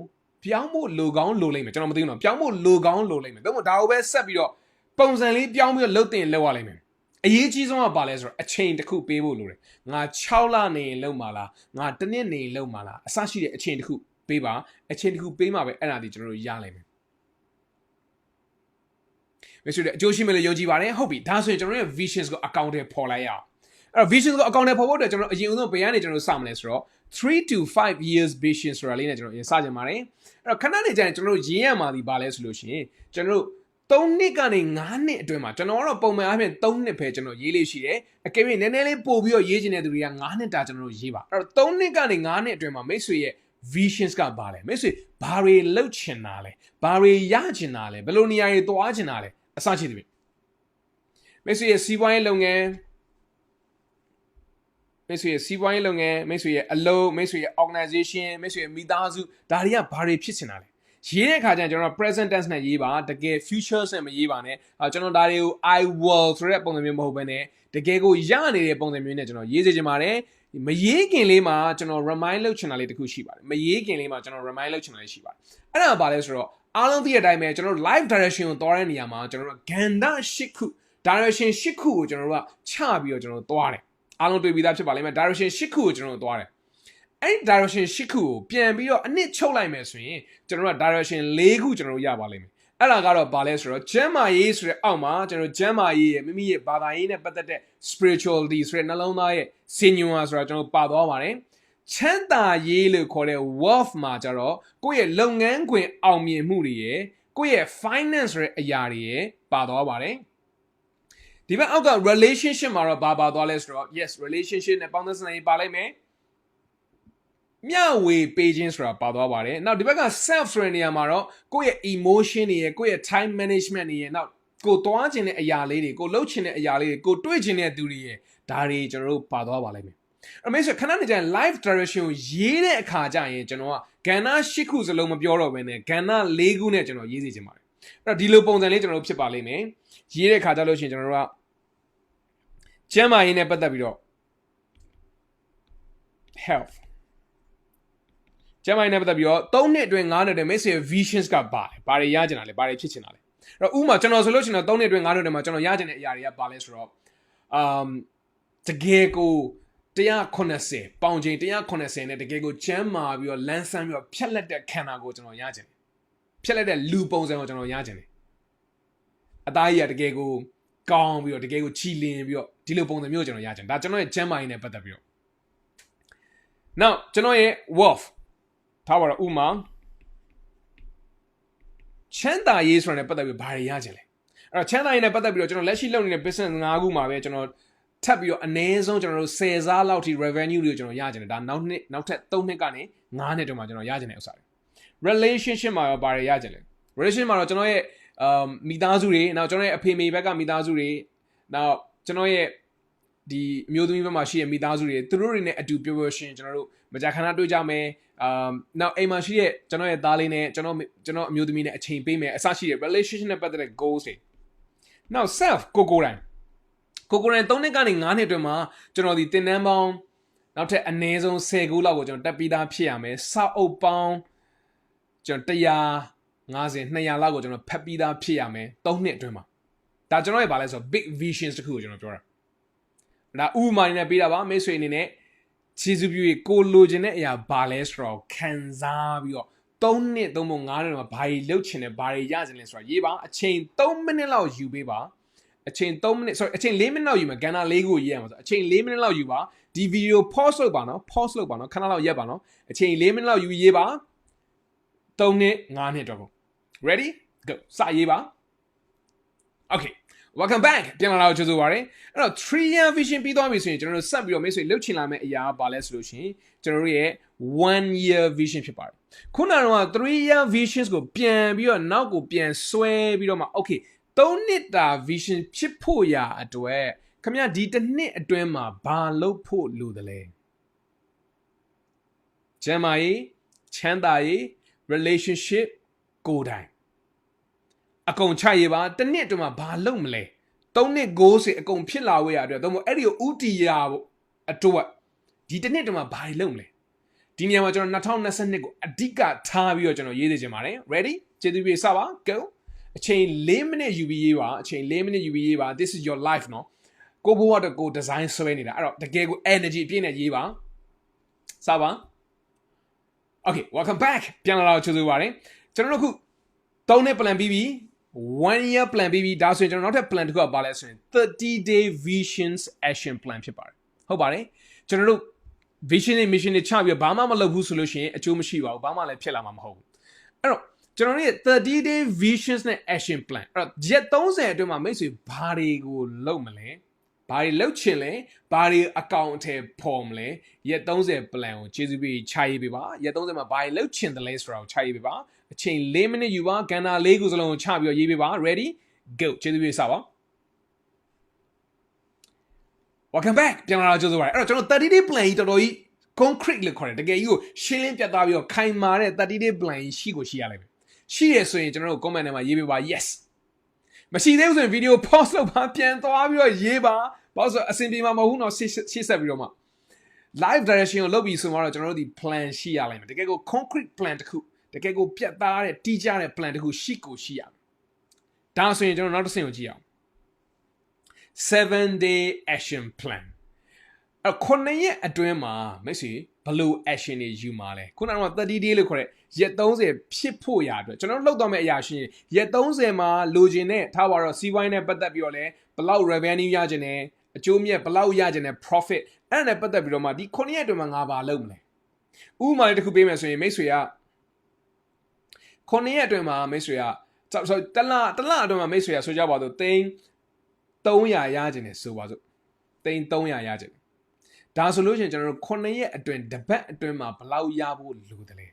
ပြောင်းဖို့လိုကောင်းလိုလိမ့်မယ်ကျွန်တော်မသိဘူးနော်ပြောင်းဖို့လိုကောင်းလိုလိမ့်မယ်ဒါမှမဟုတ်ဒါကိုပဲဆက်ပြီးတော့ပုံစံလေးပြောင်းပြီးတော့လုပ်တင်လုပ်ရလိမ့်မယ်အရေးကြီးဆုံးကဘာလဲဆိုတော့အချိန်တစ်ခုပေးဖို့လိုတယ်ငါ6လနေရင်လုပ်မှာလားငါတစ်နှစ်နေရင်လုပ်မှာလားအစရှိတဲ့အချိန်တစ်ခုပေးပါအချိန်တစ်ခုပေးမှပဲအဲ့ဒါဒီကျွန်တော်တို့ရနိုင်မယ်မိတ်ဆွေအကျိုးရှိမယ်လို့ယုံကြည်ပါတယ်ဟုတ်ပြီဒါဆိုရင်ကျွန်တော်ရဲ့ visions ကို account ထဲပေါ်လိုက်ရအောင်အဲ့တော့ visions ကို account ထဲပေါ်ဖို့အတွက်ကျွန်တော်အရင်ဆုံးဘယ်ကနေကျွန်တော်စမလဲဆိုတော့3 to 5 years vision ဆိုတာလေးနဲ့ကျွန်တော်စကြင်ပါတယ်အဲ့တော့ခဏနေကြရင်ကျွန်တော်တို့ရေးရမှာဒီပါလဲဆိုလို့ရှိရင်ကျွန်တော်တို့3နှစ်ကနေ5နှစ်အတွင်းမှာကျွန်တော်ကတော့ပုံမှန်အားဖြင့်3နှစ်ပဲကျွန်တော်ရေးလေးရှိတယ်အကယ်၍နည်းနည်းလေးပို့ပြီးတော့ရေးချင်တဲ့သူတွေက5နှစ်တာကျွန်တော်တို့ရေးပါအဲ့တော့3နှစ်ကနေ5နှစ်အတွင်းမှာမိတ်ဆွေရဲ့ visions ကပါလဲမိတ်ဆွေဘာတွေလုပ်ချင်တာလဲဘာတွေရချင်တာလဲဘယ်လိုနေရာတွေသွားချင်တာလဲအစရှိသည်မိတ်ဆွေရဲ့စီးပွားရေးလုပ်ငန်းမိတ်ဆွေရဲ့စီးပွားရေးလုပ်ငန်းမိတ်ဆွေရဲ့အလုပ်မိတ်ဆွေရဲ့ organization မိတ်ဆွေရဲ့မိသားစုဒါတွေကဘာတွေဖြစ်ချင်တာလဲရေးတဲ့အခါကျရင်ကျွန်တော် present tense နဲ့ရေးပါတကယ် future နဲ့မရေးပါနဲ့ကျွန်တော်ဒါတွေကို I will ဆိုတဲ့ပုံစံမျိုးမဟုတ်ဘဲနဲ့တကယ်ကိုရနေတဲ့ပုံစံမျိုးနဲ့ကျွန်တော်ရေးစေချင်ပါတယ်မရေးခင်လေးမှာကျွန်တော် remind လုပ်ချင်တာလေးတခုရှိပါတယ်မရေးခင်လေးမှာကျွန်တော် remind လုပ်ချင်တာလေးရှိပါတယ်အဲ့ဒါဘာလဲဆိုတော့အားလုံးသိတဲ့အတိုင်းပဲကျွန်တော် live direction ကိုသွားတဲ့နေရာမှာကျွန်တော်တို့ကန္ဓာ၈ခု direction ၈ခုကိုကျွန်တော်တို့ကချပြီးတော့ကျွန်တော်တို့သွားတယ်အားလုံးတွေ့ပြီးသားဖြစ်ပါလိမ့်မယ် direction ၈ခုကိုကျွန်တော်တို့သွားတယ်အဲ့ဒီ direction ၈ခုကိုပြန်ပြီးတော့အနစ်ချုပ်လိုက်မယ်ဆိုရင်ကျွန်တော်တို့က direction ၄ခုကျွန်တော်တို့ရပါလိမ့်မယ်အဲ့ဒါကတော့ဘာလဲဆိုတော့ကျမ်းမာရေးဆိုတဲ့အောက်မှာကျွန်တော်ကျမ်းမာရေးရဲ့မိမိရဲ့ဘာသာရေးနဲ့ပတ်သက်တဲ့ spirituality ဆိုတဲ့နှလုံးသားရဲ့စင်ညွန်ဟာဆိုတာကျွန်တော်ပါသွားပါတယ်ချမ်းသာရေးလို့ခေါ်တဲ့ wealth မှာကျတော့ကိုယ့်ရဲ့လုပ်ငန်းခွင်အောင်မြင်မှုတွေရဲ့ကိုယ့်ရဲ့ finance ဆိုတဲ့အရာတွေရဲ့ပါသွားပါတယ်ဒီဘက်အောက်က relationship မှာတော့ဘာပါသွားလဲဆိုတော့ yes relationship နဲ့ပေါင်းသင်းစနစ်ပါလိုက်မယ်မျှဝေပေးခြင်းဆိုတာပါသွားပါတယ်နောက်ဒီဘက်က self ဆိုတဲ့နေရာမှာတော့ကိုယ့်ရဲ့ emotion တွေရဲ့ကိုယ့်ရဲ့ time management တွေရဲ့နောက်ကိုသွားခြင်းတဲ့အရာလေးတွေကိုလှုပ်ခြင်းတဲ့အရာလေးတွေကိုတွေ့ခြင်းတဲ့သူတွေရဲ့ဒါတွေကျွန်တော်တို့ပါသွားပါလိမ့်မယ်အမေဆိုခဏနေကြရင် live direction ကိုရေးတဲ့အခါကျရင်ကျွန်တော်ကကဏ္ဍ၈ခုစလုံးမပြောတော့ဘဲနဲ့ကဏ္ဍ၄ခုနဲ့ကျွန်တော်ရေးစီခြင်းပါတယ်အဲ့တော့ဒီလိုပုံစံလေးကျွန်တော်တို့ဖြစ်ပါလိမ့်မယ်ရေးတဲ့အခါကျလို့ရှိရင်ကျွန်တော်တို့ကကျန်းမာရေးနဲ့ပတ်သက်ပြီးတော့ health ကျမ်းမာရေးနဲ့ပတ်သက်ပြီးတော့3နှစ်အတွင်း5နှစ်အတွင်းမိတ်ဆွေ visions ကပါတယ်ဘာတွေရချင်တာလဲဘာတွေဖြစ်ချင်တာလဲအဲ့တော့ဥမာကျွန်တော်ဆိုလို့ရှိရင်တော့3နှစ်အတွင်း5နှစ်အတွင်းမှာကျွန်တော်ရချင်တဲ့အရာတွေကဘာလဲဆိုတော့တကယ်ကို180ပေါင်ချိန်180နဲ့တကယ်ကိုကျမ်းမာပြီးတော့လန်းဆန်းပြီးတော့ဖြက်လက်တဲ့ခန္ဓာကိုကျွန်တော်ရချင်တယ်ဖြက်လက်တဲ့လူပုံစံကိုကျွန်တော်ရချင်တယ်အသားကြီးကတကယ်ကိုကောင်းပြီးတော့တကယ်ကိုချီလင်းပြီးတော့ဒီလိုပုံစံမျိုးကျွန်တော်ရချင်တယ်ဒါကျွန်တော်ရဲ့ကျမ်းမာရေးနဲ့ပတ်သက်ပြီးတော့ now ကျွန်တော်ရဲ့ wealthထားပါတော့ဥမာချမ်းသာရေးဆိုတာနဲ့ပတ်သက်ပြီးဘာတွေရချင်လဲအဲ့တော့ချမ်းသာရေးနဲ့ပတ်သက်ပြီးတော့ကျွန်တော်လက်ရှိလုပ်နေတဲ့ business 5ခုမှာပဲကျွန်တော်ထပ်ပြီးတော့အနည်းဆုံးကျွန်တော်တို့10စားလောက်ထိ revenue တွေကိုကျွန်တော်ရချင်တယ်ဒါနောက်ထပ်3နှစ်ကနေ5နှစ်တုန်းမှာကျွန်တော်ရချင်တဲ့ဥစ္စာတွေ relationship မှာရောဘာတွေရချင်လဲ relationship မှာတော့ကျွန်တော်ရဲ့မိသားစုတွေနောက်ကျွန်တော်ရဲ့အဖေမေဘက်ကမိသားစုတွေနောက်ကျွန်တော်ရဲ့ဒီအမျိုးသမီးဘက်မှာရှိတဲ့မိသားစုတွေသူတို့တွေနဲ့အတူပျော်ပျော်ရွှင်ကျွန်တော်တို့မကြာခဏတွေ့ကြမယ်နောက်အိမ်မှာရှိတဲ့ကျွန်တော်ရဲ့သားလေးနဲ့ကျွန်တော်အမျိုးသမီးနဲ့အချိန်ပေးမယ်အစရှိတဲ့ relationship နဲ့ပတ်သက်တဲ့ goals တွေနောက် self ကိုယ်တိုင်3နှစ်ကနေ5နှစ်အတွင်းမှာကျွန်တော်ဒီသင်တန်းပေါင်းနောက်ထပ်အနည်းဆုံး10ခုလောက်ကိုကျွန်တော်တက်ပြီးသားဖြစ်ရမယ်စာအုပ်ပေါင်းကျွန်တော်150 200လောက်ကိုကျွန်တော်ဖတ်ပြီးသားဖြစ်ရမယ်3နှစ်အတွင်းမှာဒါကျွန်တော်ရဲ့ဘာလဲဆိုတော့ big visions တခုကိုကျွန်တော်ပြောတာဒါဥပမာနဲ့ပေးတာပါမိတ်ဆွေအနေနဲ့ခြေစုပ်ပြည့်ကိုလိုချင်တဲ့အရာဘာလဲဆိုတော့ခံစားပြီးတော့3နှစ်3ပုံ5နှစ်မှာဘာတွေလုပ်ချင်တယ်ဘာတွေရချင်လဲဆိုတော့ရေးပါအချိန်3မိနစ်လောက်ယူပေးပါအချိန်3မိနစ် sorry အချိန်4မိနစ်လောက်ယူမှာကဏ္ဍ၄ခုကိုရေးရမှာဆိုအချိန်4မိနစ်လောက်ယူပါဒီဗီဒီယို pause လုပ်ပါနော် pause လုပ်ပါနော်ခဏလောက်ရပ်ပါနော်အချိန်4မိနစ်လောက်ယူရေးပါ3နှစ်5နှစ်တော့ကို ready go စရေးပါ okay welcome back ပြန်လာတော့ကြိုဆိုပါရစေအဲ့တော့ 3 year vision ပြီးသွားပြီဆိုရင်ကျွန်တော်တို့ဆက်ပြီးတော့မိတ်ဆွေလှုပ်ချင်လာမယ့်အရာဘာလဲဆိုလို့ရှိရင်ကျွန်တော်တို့ရဲ့1 year vision ဖြစ်ပါတယ်ခုနကတော့3 year visions ကိုပြန်ပြီးတော့နောက်ကိုပြန်ဆွဲပြီးတော့မှ okay 3နှစ်တာ vision ဖြစ်ဖို့ရာအတွက်ခင်ဗျာဒီတစ်နှစ်အတွင်းမှာဘာလုပ်ဖို့လိုတယ်လဲကျမ်းမာရေးချမ်းသာရေး relationship ကိုယ်တိုင်အကုန်ချရေးပါတစ်နှစ်အတွင်းမှာဘာလုပ်မလဲ3နှစ်goal စီအကုန်ဖြစ်လာဝေးရအတွက်တော့အဲ့ဒီကိုဥတီရဖို့အတွက်ဒီတစ်နှစ်အတွင်းမှာဘာလုပ်မလဲ ဒီနေရာမှာကျွန်တော်2022ကိုအဓိကထားပြီးတော့ကျွန်တော်ရေးသေးချင်ပါတယ် ready ကျေးဇူးပြုစပါ go အချိန်4မိနစ်ယူပြီးရေးပါအချိန်4မိနစ်ယူပြီးရေးပါ this is your life နော်ကိုဘိုးကတော့ကို design ဆွဲနေတာအဲ့တော့တကယ်ကို energy အပြည့်နဲ့ရေးပါစပါ okay welcome back ပြန်လာတော့ကျေးဇူးပါတယ်ကျွန်တော်တို့ခု3နှစ် plan ပြီးပြီ1 year plan ပြီးပြီဒါဆိုရင်ကျွန်တော်နောက်ထပ် plan တစ်ခုကပါလဲဆိုရင်30 day visions action plan ဖြစ်ပါတယ်ဟုတ်ပါတယ်ကျွန်တော်တို့ vision နဲ့ mission တွေချပြီးဘာမှမလုပ်ဘူးဆိုလို့ရှိရင်အကျိုးမရှိပါဘူးဘာမှလည်းဖြစ်လာမှာမဟုတ်ဘူးအဲ့တော့ကျွန်တော်တို့ရဲ့30 day visions နဲ့ action plan အဲ့တော့ရက်30အတွင်းမှာမိတ်ဆွေဘာတွေကိုလုပ်မလဲဘာတွေလုပ်ချင်လဲဘာတွေအကောင့်အထည်ဖော်မလဲရက်30 plan ကိုကျေးဇူးပေးချရေးပေးပါရက်30မှာဘာတွေလုပ်ချင်တယ်လဲဆိုတာကိုချရေးပေးပါအချိန်4မိနစ်ယူပါကဏ္ဍ4ခုစလုံးကိုချပြီးရေးပေးပါ ready go ကျေးဇူးပေးစပါ welcome back ပြန်လာတော့ကျေးဇူးပါတယ်အဲ့တော့ကျွန်တော်30 day plan ကြီးတော်တော်ကြီး concrete လို့ခေါ်တယ်တကယ်ကြီးကိုရှင်းလင်းပြတ်သားပြီးတော့ခိုင်မာတဲ့30 day plan ကြီးရှိရလိမ့်မယ်ရှိရဆိုရင်ကျွန်တော်တို့ comment ထဲမှာရေးပေးပါ yes မရှိသေးဘူးဆိုရင် video pause လုပ်ပါပြန်သွားပြီးတော့ရေးပါဘာလို့ဆိုအဆင်ပြေမှာမဟုတ်ဘူးတော့ရှေ့ဆက်ပြီးတော့မှ live direction ကိုလုပ်ပြီးဆိုတော့ကျွန်တော်တို့ဒီ plan ရှိရလိမ့်မယ်တကယ်ကို concrete plan တစ်ခုတကယ်ကိုပြတ်သားတဲ့တိကျတဲ့ plan တစ်ခုရှိရမယ်ဒါဆိုရင်ကျွန်တော်နောက်တစ်ဆင့်ကိုကြည့်အောင် 7 day action plan ခုနှစ်ရက်အတွင်းမှာမိတ်ဆွေဘယ်လို action တွေယူမှာလဲခုနက30 day လို့ခေါ်တဲ့ရက်30ဖြစ်ဖို့ရအတွက်ကျွန်တော်တို့လောက်တော့မယ့်အရာရှိရင်ရက်30မှာလိုချင်တဲ့ထားပါတော့စီးပွားရေးနဲ့ပတ်သက်ပြီးတော့လဲဘယ်လောက် revenue ရချင်တယ်အကျိုးမြတ်ဘယ်လောက်ရချင်တယ် profit အဲ့ဒါနဲ့ပတ်သက်ပြီးတော့မှဒီ9ရက်အတွင်းမှာငါဘာလုပ်မလဲဥပမာလေးတစ်ခုပေးမယ်ဆိုရင်မိတ်ဆွေက9ရက်အတွင်းမှာမိတ်ဆွေကဆိုတလအတွင်းမှာမိတ်ဆွေကဆိုကြပါတော့သိန်း300ရချင်တယ်ဆိုပါစို့သိန်း300ရချင်တယ်ဒါဆိုလို့ရှိရင်ကျွန်တော်တို့9ရက်အတွင်းတစ်ပတ်အတွင်းမှာဘယ်လောက်ရဖို့လိုတယ်လဲ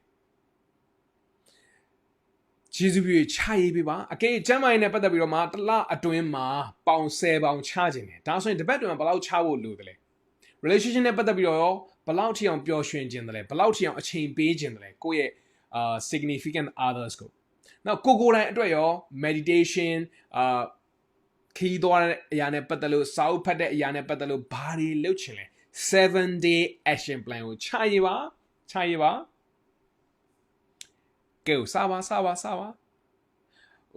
ကျေးဇူးပြုချရေးပေးပါအကယ်ကျမ်းမာရေးနဲ့ပတ်သက်ပြီးတော့မှတစ်လအတွင်းမှာပေါင်10ပေါင်ချခြင်းတယ်ဒါဆိုရင်တစ်ပတ်အတွင်းမှာဘယ်လောက်ချဖို့လိုတယ်လဲ relationship နဲ့ပတ်သက်ပြီးတော့ဘယ်လောက်ထိအောင်ပျော်ရွှင်ခြင်းတယ်လဲဘယ်လောက်ထိအောင်အချိန်ပေးခြင်းတယ်လဲကိုယ့်ရဲ့significant others ကိုနောက်ကိုယ်တိုင်အတွက်ရော meditation ခီးသွားတဲ့အရာနဲ့ပတ်သက်လို့စာအုပ်ဖတ်တဲ့အရာနဲ့ပတ်သက်လို့ဘာတွေလုပ်ချင်လဲ7 day action plan ကိုချရေးပါ go စပါ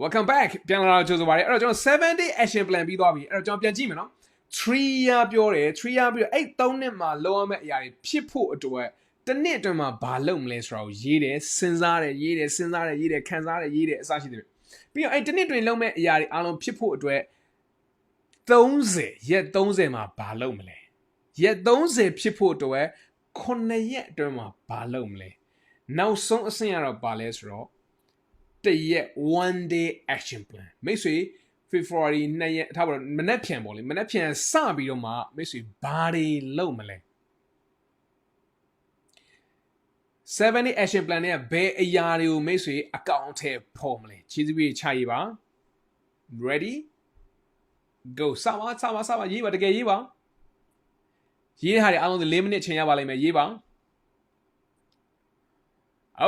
welcome back ပြန်လာတော့ကြိုဆိုပါတယ်အဲ့တော့ကျွန်တော်7 day action plan ပြီးသွားပြီအဲ့တော့ကျွန်တော်ပြန်ကြည့်မယ်နော်3 year ပြောတယ်3 year ပြီးတော့အဲ့3နှစ်မှာလောရမယ့်အရာတွေဖြစ်ဖို့အတွက်တစ်နှစ်အတွင်းမှာဘာလုပ်မလဲဆိုတာကိုရေးတယ်စဉ်းစားတယ်ခံစားတယ်ရေးတယ်အစရှိတယ်ပြီးတော့အဲ့တစ်နှစ်တွင်လုပ်မယ့်အရာတွေအားလုံးဖြစ်ဖို့အတွက်30ရက်30မှာဘာလုပ်မလဲရက်30ဖြစ်ဖို့အတွက်9ရက်အတွင်းမှာဘာလုပ်မလဲနောက်ဆုံးအဆင့်ကတော့ဘာလဲဆိုတော့တရက် one day action plan မိတ်ဆွေ February 2ရက်ထားပါတော့မနက်ဖြန်ပေါ့လေမနက်ဖြန်စပြီးတော့မှမိတ်ဆွေဘာတွေလုပ်မလဲ7 day action plan နဲ့ဘယ်အရာတွေကိုမိတ်ဆွေအကောင့်ထဲပေါ်မလဲခြေစည်းပြေးချရေးပါ ready go စပါရေးပါတကယ်ရေးပါရေးတဲ့ဟာတွေအားလုံး4မိနစ်ချိန်ရပါလိမ့်မယ်ရေးပါ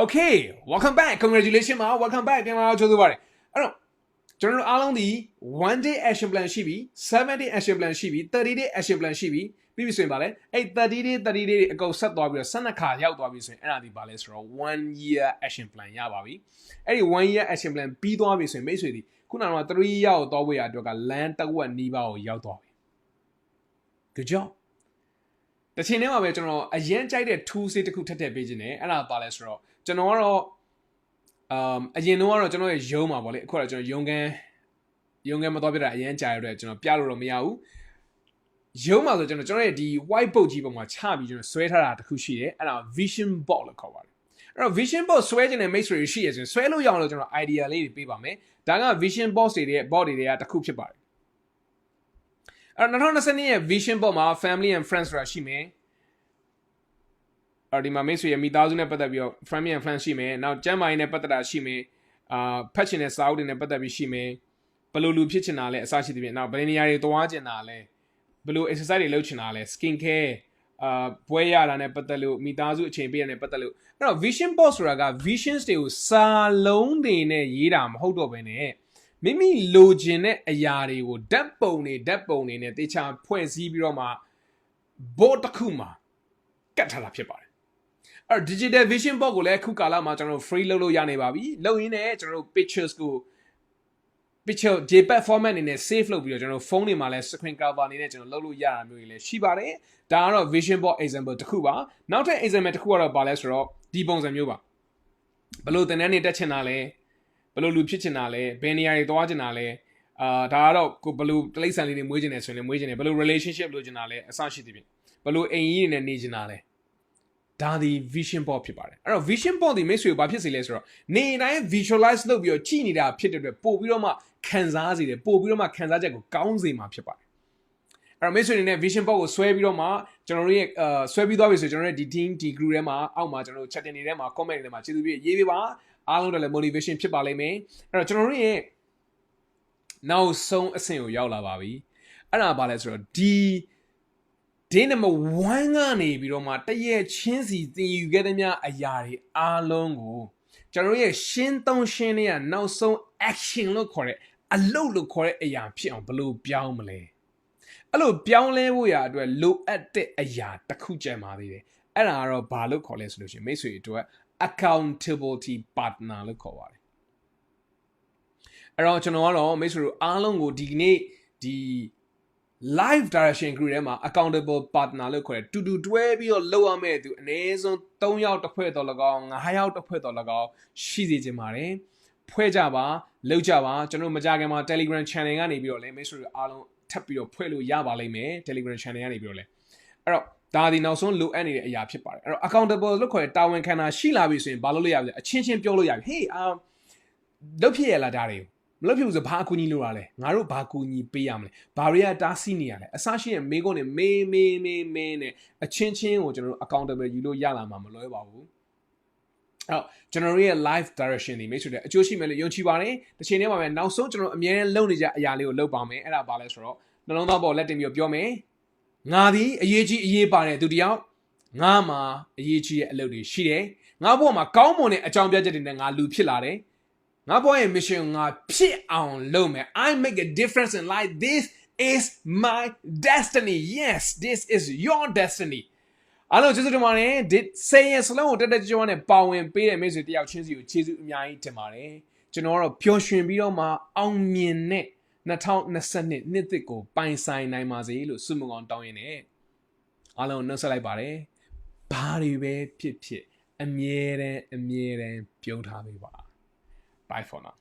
okay welcome back congratulations ပါ welcome back ပြန်လာတော့ကြိုဆိုပါတယ်အဲ့တော့ကျွန်တော်တို့အားလုံးဒီ1 day action plan ရှိပြီ7 day action plan ရှိပြီ30 day action plan ရှိပြီပြီးပြီဆိုရင်ဗာလဲအဲ့30 day တွေအကုန်ဆက်သွားပြီးတော့12ခါရောက်သွားပြီဆိုရင်အဲ့ဒါဒီဗာလဲဆိုတော့1 year action plan ရပါပြီအဲ့ဒီ1 year action plan ပြီးသွားပြီဆိုရင်မိတ်ဆွေဒီခုနကတော့3 year ကိုသွားဖို့ရအတွက်ကလမ်းတစ်ဝက်နီးပါးကိုရောက်သွားပြီ good job တချိန်တည်းမှာပဲကျွန်တော်အရင်ကြိုက်တဲ့ tool တစ်ခုထပ်ထည့်ပေးခြင်းနဲ့အဲ့ဒါပါလဲဆိုတော့ကျွန်တော်ကတော့အရင်တော့ကျွန်တော်ရဲ့ရုံးမှာပေါ့လေအခုတော့ကျွန်တော်ရုံးခန်းမသွားပြတာအရင်ကြာရတဲ့ကျွန်တော်ပြလို့တော့မရဘူးရုံးမှာဆိုကျွန်တော်ရဲ့ဒီ white board ကြီးပေါ်မှာချပြီးကျွန်တော်ဆွဲထားတာတစ်ခုရှိတယ်အဲ့ဒါ vision board လို့ခေါ်ပါတယ်အဲ့တော့ vision board ဆွဲခြင်းနဲ့ make sure ရှိရဆိုရင်ဆွဲလို့ရအောင်လို့ကျွန်တော် idea လေးတွေပေးပါမယ်ဒါက vision board တွေရဲ့ board တွေကတစ်ခုဖြစ်ပါတယ်အဲ့တော့2022ရဲ့ vision boardမှာ family and friends ဆိုတာရှိမယ်ဒီမှာမိတ်ဆွေရဲ့မိသားစုနဲ့ပတ်သက်ပြီးတော့ family and friends ရှိမယ်နောက်ကျမ်းမာရေးနဲ့ပတ်သက်တာရှိမယ်ဖတ်ချင်တဲ့စာအုပ်တွေနဲ့ပတ်သက်ပြီးရှိမယ်ဘယ်လိုလူဖြစ်ချင်တာလဲအစရှိသဖြင့်နောက်ဘယ်နေရာတွေသွားချင်တာလဲဘယ်လို exercise တွေလုပ်ချင်တာလဲ skin care ဘွဲရတာနဲ့ပတ်သက်လို့မိသားစုအချိန်ပေးရတဲ့ပတ်သက်လို့အဲ့တော့ vision board ဆိုတာက visions တွေကိုစာလုံးတွေနဲ့ရေးတာမဟုတ်တော့ဘဲနဲ့မိမိလိုချင်တဲ့အရာတွေကိုဓာတ်ပုံတွေနဲ့တေချာဖွဲ့စည်းပြီးတော့မှ board တစ်ခုမှာကတ်ထားတာဖြစ်ပါတယ် အဲ့ digital vision board ကိုလည်းအခုကာလမှာကျွန်တော်တို့ free လုပ်လို့ရနေပါပြီလုပ်ရင်းနဲ့ကျွန်တော်တို့ pictures ကို picture JPEG format အနေနဲ့ save လုပ်ပြီးတော့ကျွန်တော်တို့ phone တွေမှာလည်း screen cover အနေနဲ့ကျွန်တော်လုပ်လို့ရတာမျိုးတွေလည်းရှိပါတယ်ဒါကတော့ vision board example တစ်ခုပါနောက်ထပ် example တစ်ခုကတော့ဘာလဲဆိုတော့ဒီပုံစံမျိုးပါဘယ်လိုသင်တန်းတွေတက်ချင်တာလဲဘယ်လိုလူဖြစ်ချင်တာလဲဘယ်နေရာတွေသွားချင်တာလဲဒါကတော့ကိုဘယ်လိုတိရစ္ဆာန်လေးတွေမွေးချင်တယ်ဆိုရင်လည်းမွေးချင်တယ်ဘယ်လို relationship လိုချင်တာလဲအစရှိသဖြင့်ဘယ်လိုအိမ်ကြီးတွေနဲ့နေချင်တာလဲဒါဒီ vision board ဖြစ်ပါတယ်အဲ့တော့ vision board ဒီမိတ်ဆွေကိုဘာဖြစ်စေလဲဆိုတော့နေတိုင်း visualize လုပ်ပြီးတော့ကြည့်နေတာဖြစ်တဲ့အတွက်ပို့ပြီးတော့မှခံစားစေတယ်ပို့ပြီးတော့မှခံစားချက်ကိုကောင်းစေမှာဖြစ်ပါတယ်အဲ့တော့မိတ်ဆွေအနေနဲ့ vision board ကိုဆွဲပြီးတော့မှကျွန်တော်တို့ရဲ့ဆွဲပြီးသွားပြီဆိုကျွန်တော်တို့ဒီ team ဒီ group ထဲမှာအောက်မှာကျွန်တော်တို့ chat တွေထဲမှာ comment တွေထဲမှာကျေးဇူးပြုရေးပေးပါအားလုံးတို့လည်း motivation ဖြစ်ပါလိမ့်မယ်အဲ့တော့ကျွန်တော်တို့ရဲ့နောက်ဆုံးအဆင့်ကိုရောက်လာပါပြီအဲ့ဒါဘာလဲဆိုတော့ဒီ day number 1ကနေပြီးတော့မှတရက်ချင်းစီသင်ယူခဲ့တဲ့များအရာတွေအားလုံးကိုကျွန်တော်ရဲ့ရှင်းသုံးရှင်းလေးကနောက်ဆုံး action လို့ခေါ်တဲ့အလုပ်လို့ခေါ်တဲ့အရာဖြစ်အောင်ဘယ်လိုပြောင်းမလဲအဲ့လိုပြောင်းလဲဖို့ရာအတွက်လိုအပ်တဲ့အရာတစ်ခုကျန်ပါသေးတယ်အဲ့ဒါကတော့ဘာလို့ခေါ်လဲဆိုလို့ရှိရင်မိတ်ဆွေတို့ accountability partner လို့ခေါ်ပါတယ်အဲ့တော့ကျွန်တော်ကတော့မိတ်ဆွေတို့အားလုံးကိုဒီနေ့ဒီ live direction group ထဲမှာ accountable partner လို့ခေါ်တယ်တူတူတွဲပြီးတော့လုပ်ရမယ့်သူအနည်းဆုံး3ယောက်တစ်ဖွဲ့တော့၎င်း9ယောက်တစ်ဖွဲ့တော့၎င်းရှိစေချင်ပါတယ်ဖွဲ့ကြပါလုပ်ကြပါကျွန်တော်မကြခင်မှာ Telegram channel ကနေပြီးတော့လည်းမိတ်ဆွေတို့အားလုံးထပ်ပြီးတော့ဖွဲ့လို့ရပါလိမ့်မယ် Telegram channel ကနေပြီးတော့လည်းအဲ့တော့ဒါဒီနောက်ဆုံးလိုအပ်နေတဲ့အရာဖြစ်ပါတယ်အဲ့တော့ accountable လို့ခေါ်တဲ့တာဝန်ခံတာရှိလာပြီဆိုရင်ဘာလုပ်လို့ရလဲအချင်းချင်းပြောလို့ရပြီ hey လုပ်ဖြစ်ရလားဒါတွေမလုပ်ဖြစ်ဘူးဆိုဘာအကူအညီလိုရလဲငါတို့ဘာကူညီပေးရမလဲဘာတွေကတားဆီးနေရလဲအစရှိရင်မေးခွန်းနဲ့မေးနဲ့အချင်းချင်းကိုကျွန်တော်တို့ accountable ယူလို့ရလာမှာမလွယ်ပါဘူးအဲ့တော့ကျွန်တော်တို့ရဲ့ live direction တွေမိတ်ဆွေတွေအကျိုးရှိမယ်လို့ယုံကြည်ပါတယ်တစ်ချိန်တည်းမှာပဲနောက်ဆုံးကျွန်တော်အမြဲတမ်းလုပ်နေကြအရာလေးကိုလုပ်ပါမယ်အဲ့ဒါဘာလဲဆိုတော့နှလုံးသားပေါ်လက်တင်ပြီးပြောမယ်ငါဒီအရေးကြီးအရေးပါတယ်သူတယောက်ငါမှာအရေးကြီးတဲ့အလုပ်တွေရှိတယ်ငါဘဝမှာကောင်းမွန်တဲ့အကြောင်းပြချက်တွေနဲ့ငါလူဖြစ်လာတယ်ငါဘဝရဲ့ mission ငါဖြစ်အောင်လုပ်မယ် I make a difference in life this is my destiny yes this is your destiny အားလုံးကျေးဇူးတင်ပါတယ်ဒီစေရင်စလုံးကိုတက်ကြွနဲ့ပါဝင်ပေးတဲ့မိတ်ဆွေတယောက်ချင်းစီကိုကျေးဇူးအများကြီးတင်ပါတယ်ကျွန်တော်ကတော့ပျော်ရွှင်ပြီးတော့မှအောင်မြင်တဲ့2022နှစ်သစ်ကိုပိုင်ဆိုင်နိုင်ပါစေလို့ဆုမွန်ကောင်းတောင်းရင်းနဲ့အားလုံးနှုတ်ဆက်လိုက်ပါတယ်ဘာတွေပဲဖြစ်ဖြစ်အမြဲတမ်းပြုံးထားပေးပါBye for now.